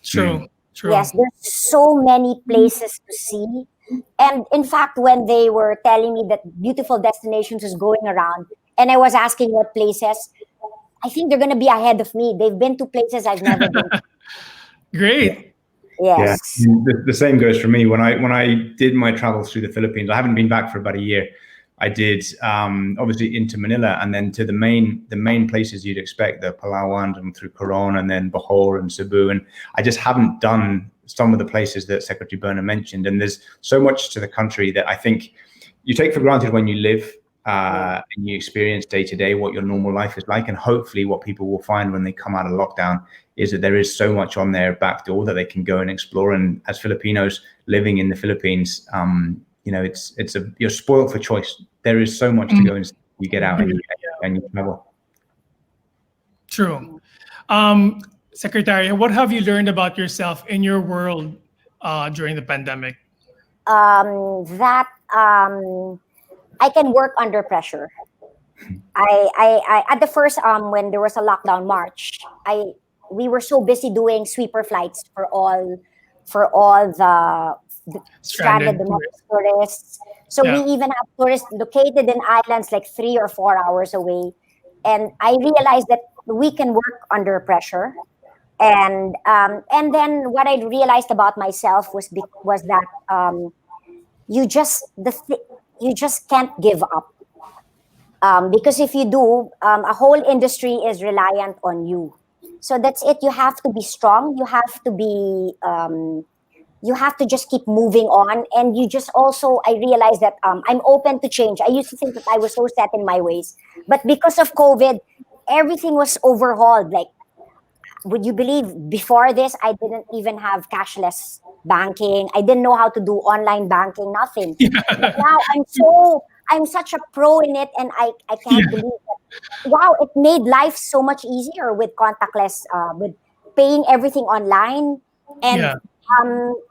True. Yes, there's so many places to see. And in fact, when they were telling me that beautiful destinations was going around, and I was asking what places, I think they're going to be ahead of me. They've been to places I've never been to. Great. Yes. Yeah. The same goes for me. When I did my travels through the Philippines, I haven't been back for about a year. I did obviously into Manila and then to the main places you'd expect, the Palawan and through Coron and then Bohol and Cebu. And I just haven't done some of the places that Secretary Berna mentioned. And there's so much to the country that I think you take for granted when you live and you experience day to day what your normal life is like. And hopefully what people will find when they come out of lockdown is that there is so much on their back door that they can go and explore. And as Filipinos living in the Philippines, you're spoiled for choice. There is so much to go and see. You get out and you travel. True. Secretary, what have you learned about yourself in your world during the pandemic? That I can work under pressure. I at the first when there was a lockdown March, we were so busy doing sweeper flights for all the stranded domestic tourists. So we even have tourists located in islands like 3 or 4 hours away. And I realized that we can work under pressure. And then what I realized about myself was that you just can't give up. Because if you do, a whole industry is reliant on you. So that's it. You have to be strong. You have to be you have to just keep moving on. And you just also, I realized that I'm open to change. I used to think that I was so set in my ways. But because of COVID, everything was overhauled. Like, would you believe before this, I didn't even have cashless banking. I didn't know how to do online banking, nothing. But now I'm such a pro in it, and I can't believe it. Wow, it made life so much easier with contactless, with paying everything online. And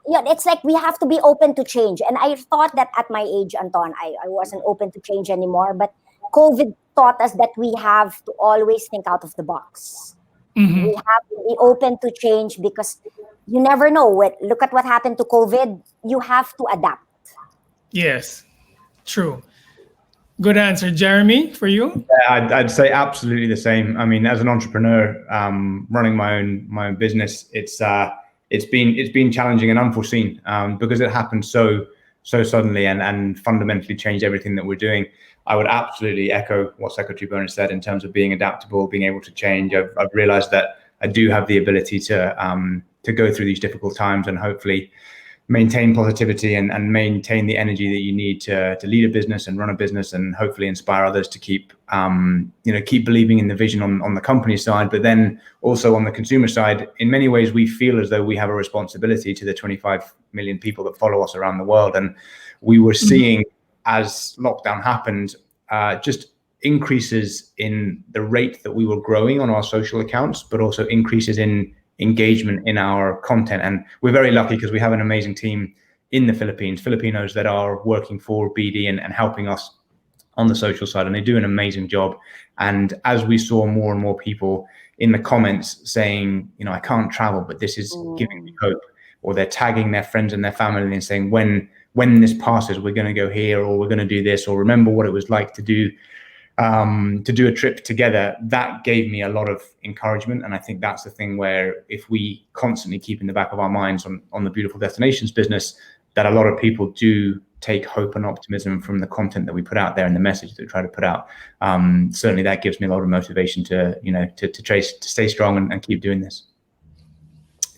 it's like we have to be open to change. And I thought that at my age, Anton, I wasn't open to change anymore. But COVID taught us that we have to always think out of the box. Mm-hmm. We have to be open to change because you never know. Look at what happened to COVID. You have to adapt. Yes, true. Good answer. Jeremy, for you? Yeah, I'd say absolutely the same. I mean, as an entrepreneur, running my own business, it's been challenging and unforeseen because it happened so suddenly and fundamentally changed everything that we're doing. I would absolutely echo what Secretary Berna said in terms of being adaptable, being able to change. I've realized that I do have the ability to go through these difficult times and hopefully maintain positivity and maintain the energy that you need to lead a business and run a business and hopefully inspire others to keep believing in the vision on the company side, but then also on the consumer side. In many ways, we feel as though we have a responsibility to the 25 million people that follow us around the world. And we were seeing as lockdown happened, just increases in the rate that we were growing on our social accounts, but also increases in engagement in our content. And we're very lucky because we have an amazing team in the Philippines, Filipinos that are working for BD and helping us on the social side, and they do an amazing job. And as we saw more and more people in the comments saying, I can't travel, but this is giving me hope, or they're tagging their friends and their family and saying, when this passes, we're going to go here, or we're going to do this, or remember what it was like to do a trip together. That gave me a lot of encouragement. And I think that's the thing where if we constantly keep in the back of our minds on the Beautiful Destinations business, that a lot of people do take hope and optimism from the content that we put out there and the message that we try to put out. Certainly that gives me a lot of motivation to stay strong and keep doing this.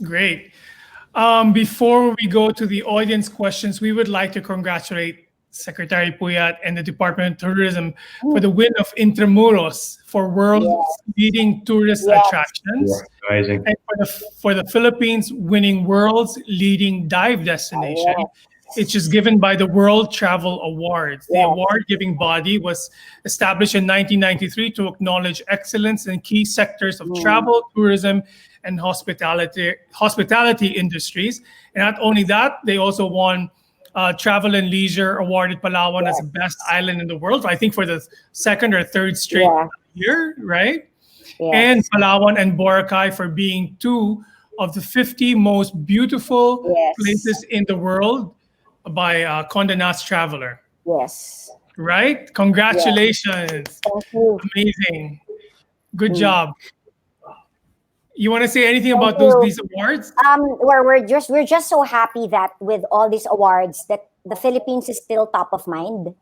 Great. Before we go to the audience questions, we would like to congratulate Secretary Puyat and the Department of Tourism for the win of Intramuros for world's leading tourist attractions. Yeah, amazing. And for the Philippines winning world's leading dive destination. It's just given by the World Travel Awards. The award-giving body was established in 1993 to acknowledge excellence in key sectors of travel, tourism, and hospitality industries. And not only that, they also won Travel and Leisure awarded Palawan as the best island in the world, I think for the second or third straight year, right? And Palawan and Boracay for being two of the 50 most beautiful places in the world by Condé Nast Traveler. Yes. Right? Congratulations. Thank you. Amazing. Good job. You want to say anything about these awards? We're just so happy that with all these awards that the Philippines is still top of mind.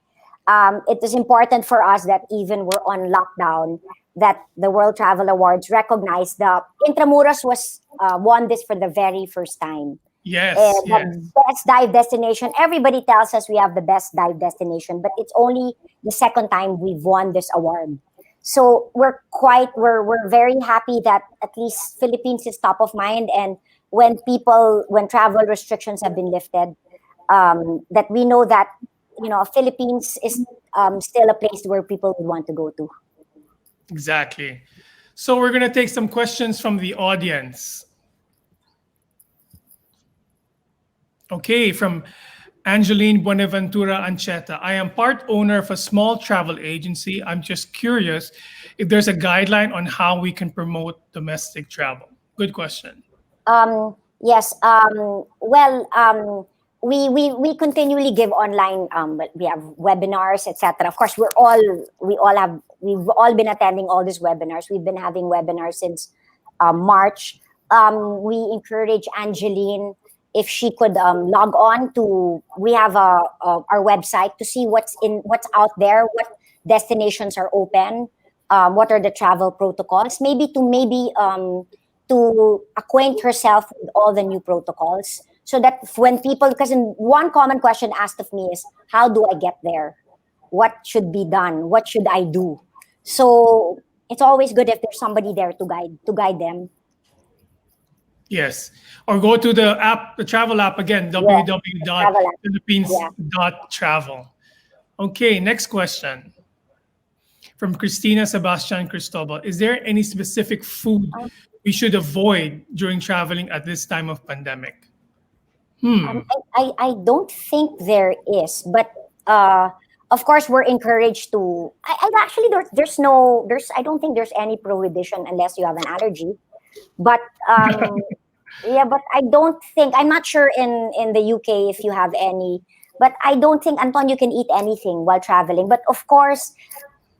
It is important for us that even we're on lockdown, that the World Travel Awards recognize the Intramuros was won this for the very first time. Yes. The best dive destination. Everybody tells us we have the best dive destination, but it's only the second time we've won this award. So we're very happy that at least Philippines is top of mind, and when travel restrictions have been lifted, that we know that Philippines is still a place where people would want to go to. Exactly. So we're gonna take some questions from the audience. Okay, from Angeline Buenaventura Ancheta. I am part owner of a small travel agency. I'm just curious if there's a guideline on how we can promote domestic travel. Good question. Yes. We continually give online. We have webinars, etc. Of course, we've all been attending all these webinars. We've been having webinars since March. We encourage Angeline, if she could log on to, we have our website to see what's out there, what destinations are open, what are the travel protocols, to acquaint herself with all the new protocols, so that when people, because one common question asked of me is, how do I get there? What should be done? What should I do? So it's always good if there's somebody there to guide them. Yes. Or go to the app, the travel app again, www.philippines.travel. Okay, next question. From Christina Sebastian Cristobal. Is there any specific food we should avoid during traveling at this time of pandemic? I don't think there is, but of course we're encouraged to. I don't think there's any prohibition unless you have an allergy. But but I don't think, I'm not sure in the UK if you have any, but I don't think, Anton, you can eat anything while traveling. But of course,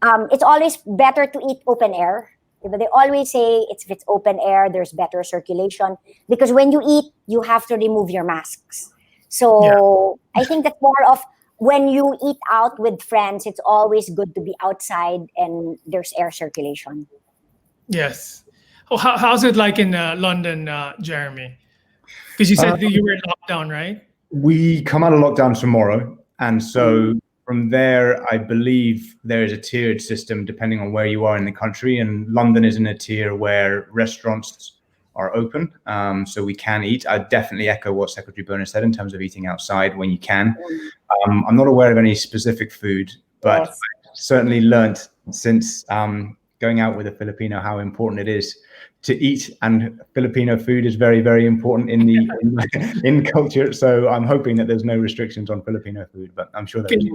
it's always better to eat open air. But they always say if it's open air, there's better circulation, because when you eat, you have to remove your masks. So I think that's more of, when you eat out with friends, it's always good to be outside and there's air circulation. Yes. Oh, how's it like in London, Jeremy? Because you said that you were in lockdown, right? We come out of lockdown tomorrow. And so from there, I believe there is a tiered system depending on where you are in the country. And London is in a tier where restaurants are open. So we can eat. I definitely echo what Secretary Berna said in terms of eating outside when you can. I'm not aware of any specific food, but I've certainly learned since going out with a Filipino, how important it is to eat, and Filipino food is very, very important in culture. So I'm hoping that there's no restrictions on Filipino food, but I'm sure there is.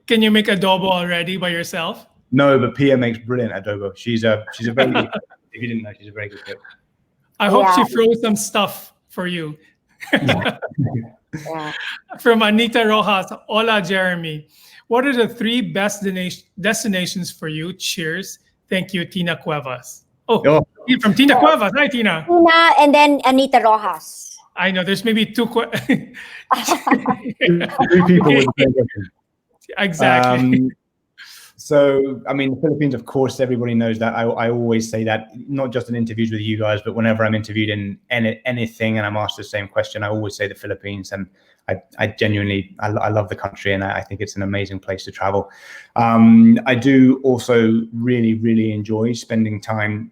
Can you make adobo already by yourself? No, but Pia makes brilliant adobo. She's a very good cook. If you didn't know, she's a very good cook. I hope she throws some stuff for you. From Anita Rojas, hola Jeremy. What are the 3 best destinations for you? Cheers. Thank you, Tina Cuevas. Oh, from Tina Cuevas. Hi, Tina. Tina and then Anita Rojas. I know there's maybe 2 3 people with the same question. Exactly. So, I mean, the Philippines, of course, everybody knows that. I always say that, not just in interviews with you guys, but whenever I'm interviewed in anything and I'm asked the same question, I always say the Philippines. And I genuinely, I love the country, and I think it's an amazing place to travel. I do also really, really enjoy spending time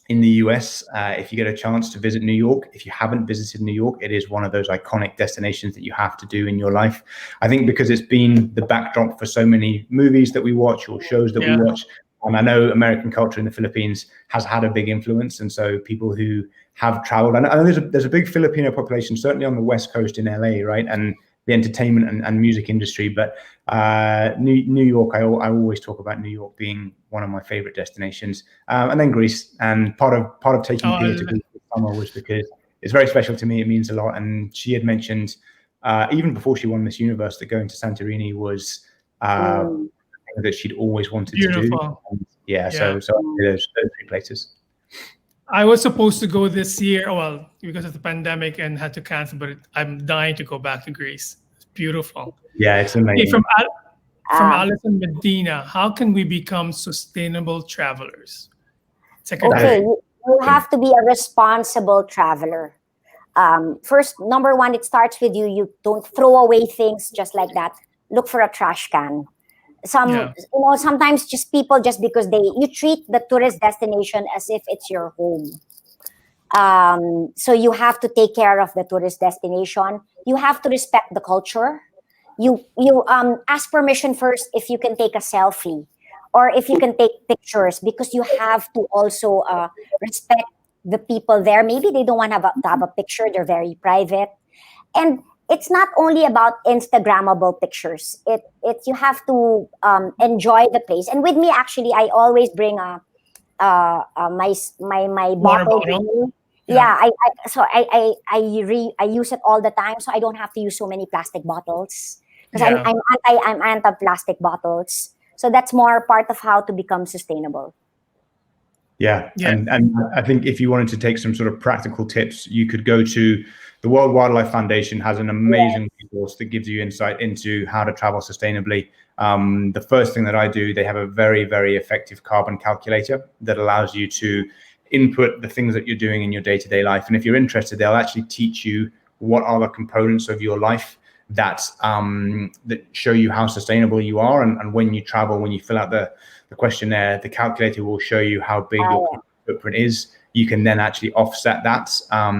in the US. If you get a chance to visit New York, if you haven't visited New York, it is one of those iconic destinations that you have to do in your life. I think because it's been the backdrop for so many movies that we watch or shows that we watch. And I know American culture in the Philippines has had a big influence. And so people who have traveled, I know there's a big Filipino population, certainly on the West Coast in LA, right? And the entertainment and music industry. But New York, I always talk about New York being one of my favorite destinations. And then Greece. And part of taking Pia to Greece this summer was because it's very special to me. It means a lot. And she had mentioned, even before she won Miss Universe, that going to Santorini was that she'd always wanted to do. And so those 3 places. I was supposed to go this year, well, because of the pandemic, and had to cancel, but I'm dying to go back to Greece. It's beautiful. Yeah, it's amazing. Okay, from Alison Medina, how can we become sustainable travelers? Okay, you have to be a responsible traveler. First, number 1, it starts with you. You don't throw away things just like that. Look for a trash can. Sometimes just people, just because you treat the tourist destination as if it's your home. So you have to take care of the tourist destination. You have to respect the culture. You ask permission first if you can take a selfie or if you can take pictures, because you have to also respect the people there. Maybe they don't want to have a picture. They're very private. And it's not only about Instagrammable pictures. You have to enjoy the place. And with me, actually, I always bring my bottle with me. Yeah, I use it all the time, so I don't have to use so many plastic bottles, because I'm anti-plastic bottles. So that's more part of how to become sustainable. Yeah. And I think if you wanted to take some sort of practical tips, you could go to the World Wildlife Foundation. Has an amazing resource that gives you insight into how to travel sustainably. The first thing that I do, they have a very, very effective carbon calculator that allows you to input the things that you're doing in your day-to-day life. And if you're interested, they'll actually teach you what are the components of your life that show you how sustainable you are. And when you travel, when you fill out the questionnaire, the calculator will show you how big your footprint is. You can then actually offset that.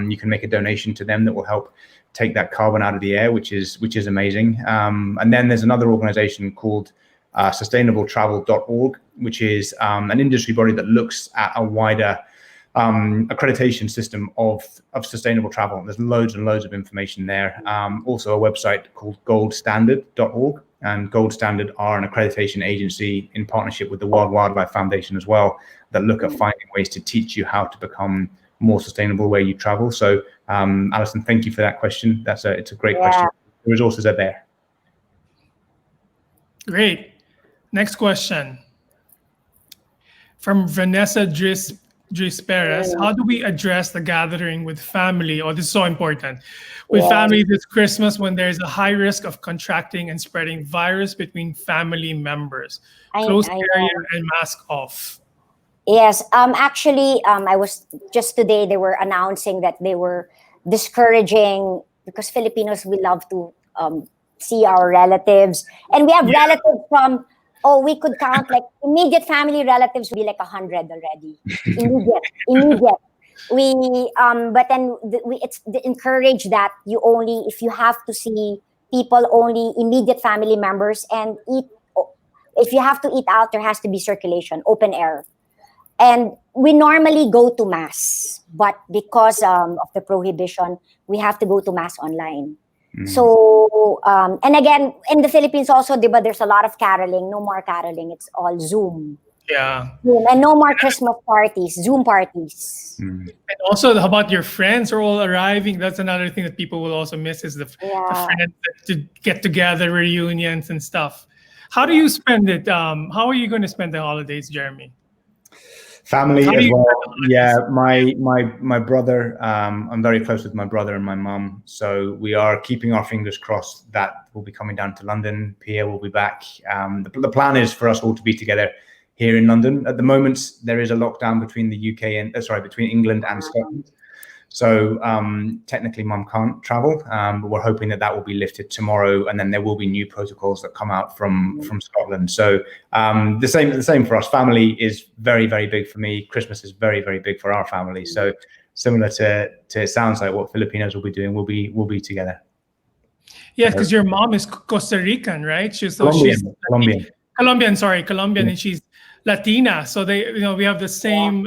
You can make a donation to them that will help take that carbon out of the air, which is amazing. And then there's another organization called sustainabletravel.org, which is an industry body that looks at a wider accreditation system of sustainable travel. There's loads and loads of information there. Also a website called goldstandard.org, and Gold Standard are an accreditation agency in partnership with the World Wildlife Foundation as well, that look at finding ways to teach you how to become more sustainable where you travel. So Alison, thank you for that question. It's a great question. The resources are there. Great. Next question from Vanessa Dris Perez. How do we address the gathering with family? Oh, this is so important. With family this Christmas, when there's a high risk of contracting and spreading virus between family members. Close area and mask off. Yes. Actually, I was just today, they were announcing that they were discouraging, because Filipinos, we love to see our relatives. And we have relatives from, we could count like immediate family relatives would be like 100 already. Immediate. But then it's encourage that you only, if you have to see people, only immediate family members, and eat. If you have to eat out, there has to be circulation, open air. And we normally go to mass, but because of the prohibition, we have to go to mass online. So, and again, in the Philippines also, diba, there's a lot of caroling. No more caroling. It's all Zoom. Yeah. And no more Christmas parties, Zoom parties. And also, how about your friends are all arriving? That's another thing that people will also miss is the friends to get together, reunions and stuff. How do you spend it? How are you going to spend the holidays, Jeremy? Family as well. Yeah, my brother. I'm very close with my brother and my mum, so we are keeping our fingers crossed that we'll be coming down to London. Pia will be back. The plan is for us all to be together here in London. At the moment, there is a lockdown between the UK and between England and Scotland. So technically, Mum can't travel, but we're hoping that will be lifted tomorrow, and then there will be new protocols that come out from Scotland. So the same for us. Family is very, very big for me. Christmas is very, very big for our family. So similar to it sounds like what Filipinos will be doing. We'll be together. Yeah, because your mom is Costa Rican, right? She's Colombian. Colombian, and she's Latina, so we have the same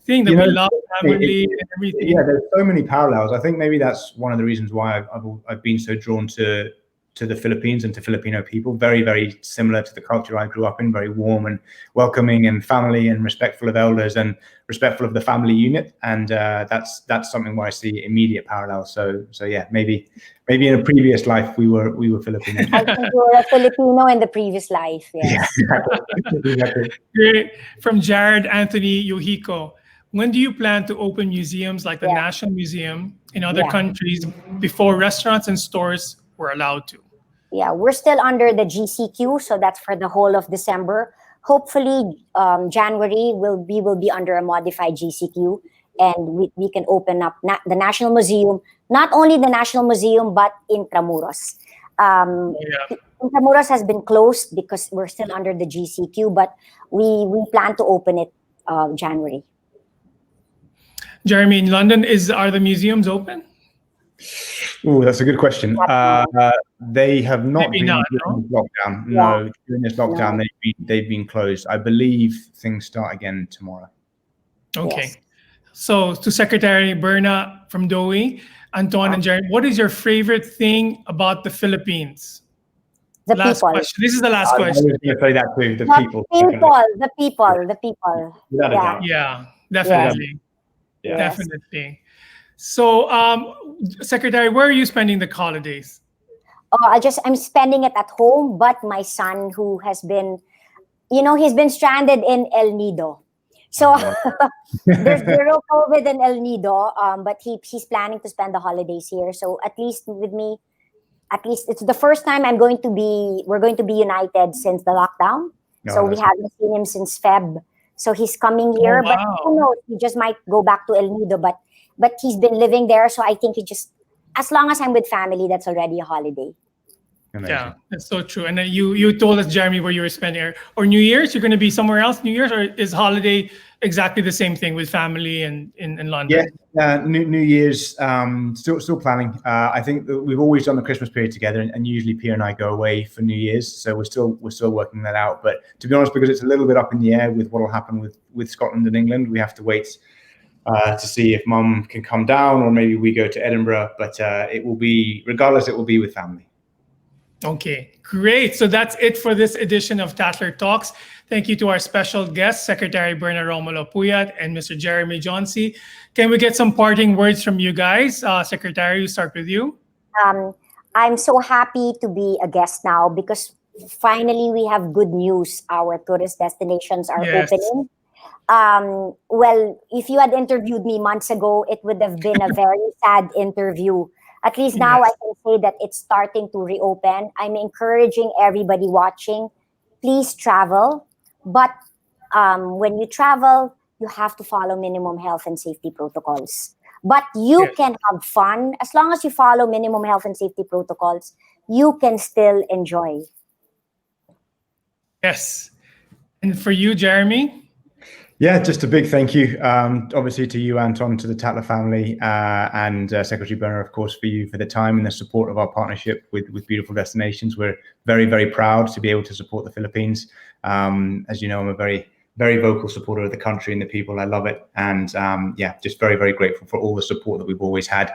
thing that we love family and everything. Yeah, there's so many parallels. I think maybe that's one of the reasons why I've been so drawn to the Philippines and to Filipino people. Very, very similar to the culture I grew up in. Very warm and welcoming, and family, and respectful of elders, and respectful of the family unit. And that's something where I see immediate parallels. So yeah, maybe in a previous life we were Filipino. I think you were a Filipino in the previous life. Yes. Yeah, exactly. Great. From Jared Anthony Yohiko, when do you plan to open museums like the National Museum in other countries before restaurants and stores were allowed to? Yeah, we're still under the GCQ, so that's for the whole of December. Hopefully, January we will be under a modified GCQ, and we can open up the National Museum. Not only the National Museum, but Intramuros. Intramuros has been closed because we're still under the GCQ, but we plan to open it January. Jeremy, in London, are the museums open? Oh, that's a good question. They have not been during this lockdown. No, during this lockdown, they've been closed. I believe things start again tomorrow. Okay. Yes. So to Secretary Berna from DOE, Anton and Jeremy, what is your favorite thing about the Philippines? The last people. question. This is the last question. I was going to say that too. The people. The people. Yeah, definitely. Yeah. Definitely. So, Secretary, where are you spending the holidays? I'm spending it at home, but my son, who has been, he's been stranded in El Nido. So there's zero COVID in El Nido, but he's planning to spend the holidays here. So at least with me, it's the first time we're going to be united since the lockdown. So we haven't seen him since Feb. So he's coming here, but who knows? He just might go back to El Nido, but he's been living there. So I think as long as I'm with family, that's already a holiday. Amazing. Yeah, that's so true. And you told us, Jeremy, where you were spending, or New Year's, you're going to be somewhere else, New Year's, or is holiday exactly the same thing with family and in London? Yeah, New Year's, still planning. I think that we've always done the Christmas period together, and usually Pia and I go away for New Year's, so we're still working that out. But to be honest, because it's a little bit up in the air with what will happen with Scotland and England, we have to wait to see if Mum can come down, or maybe we go to Edinburgh. But it will be with family. Okay, great. So that's it for this edition of Tatler Talks. Thank you to our special guests, Secretary Berna Romulo Puyat and Mr. Jeremy Jauncey. Can we get some parting words from you guys? Secretary, we start with you. I'm so happy to be a guest now because finally we have good news. Our tourist destinations are opening. Well, if you had interviewed me months ago, it would have been a very sad interview. At least now I can say that it's starting to reopen. I'm encouraging everybody watching, please travel. But when you travel, you have to follow minimum health and safety protocols. But you can have fun. As long as you follow minimum health and safety protocols, you can still enjoy. Yes. And for you, Jeremy? Yeah, just a big thank you, obviously to you, Anton, to the Tatler family, and Secretary Berna, of course, for the time and the support of our partnership with Beautiful Destinations. We're very, very proud to be able to support the Philippines. As you know, I'm a very very vocal supporter of the country and the people. I love it. And yeah, just very, very grateful for all the support that we've always had.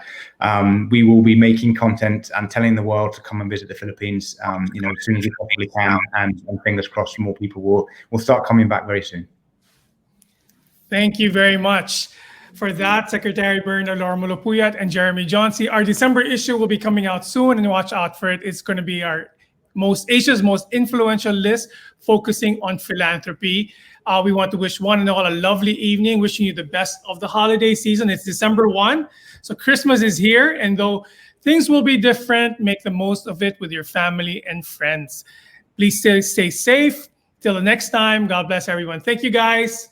We will be making content and telling the world to come and visit the Philippines, you know, as soon as we possibly can. And fingers crossed, more people will start coming back very soon. Thank you very much for that, Secretary Berna, Romulo Puyat, and Jeremy Jauncey. Our December issue will be coming out soon, and watch out for it. It's going to be Asia's most influential list, focusing on philanthropy. We want to wish one and all a lovely evening, wishing you the best of the holiday season. It's December 1, so Christmas is here, and though things will be different, make the most of it with your family and friends. Please stay safe. Till the next time, God bless everyone. Thank you, guys.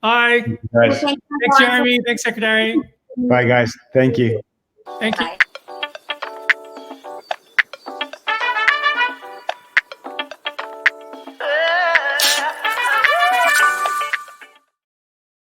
Bye. Guys. Thanks, Jeremy. Thanks, Secretary. Bye, guys. Thank you. Thank you. Bye.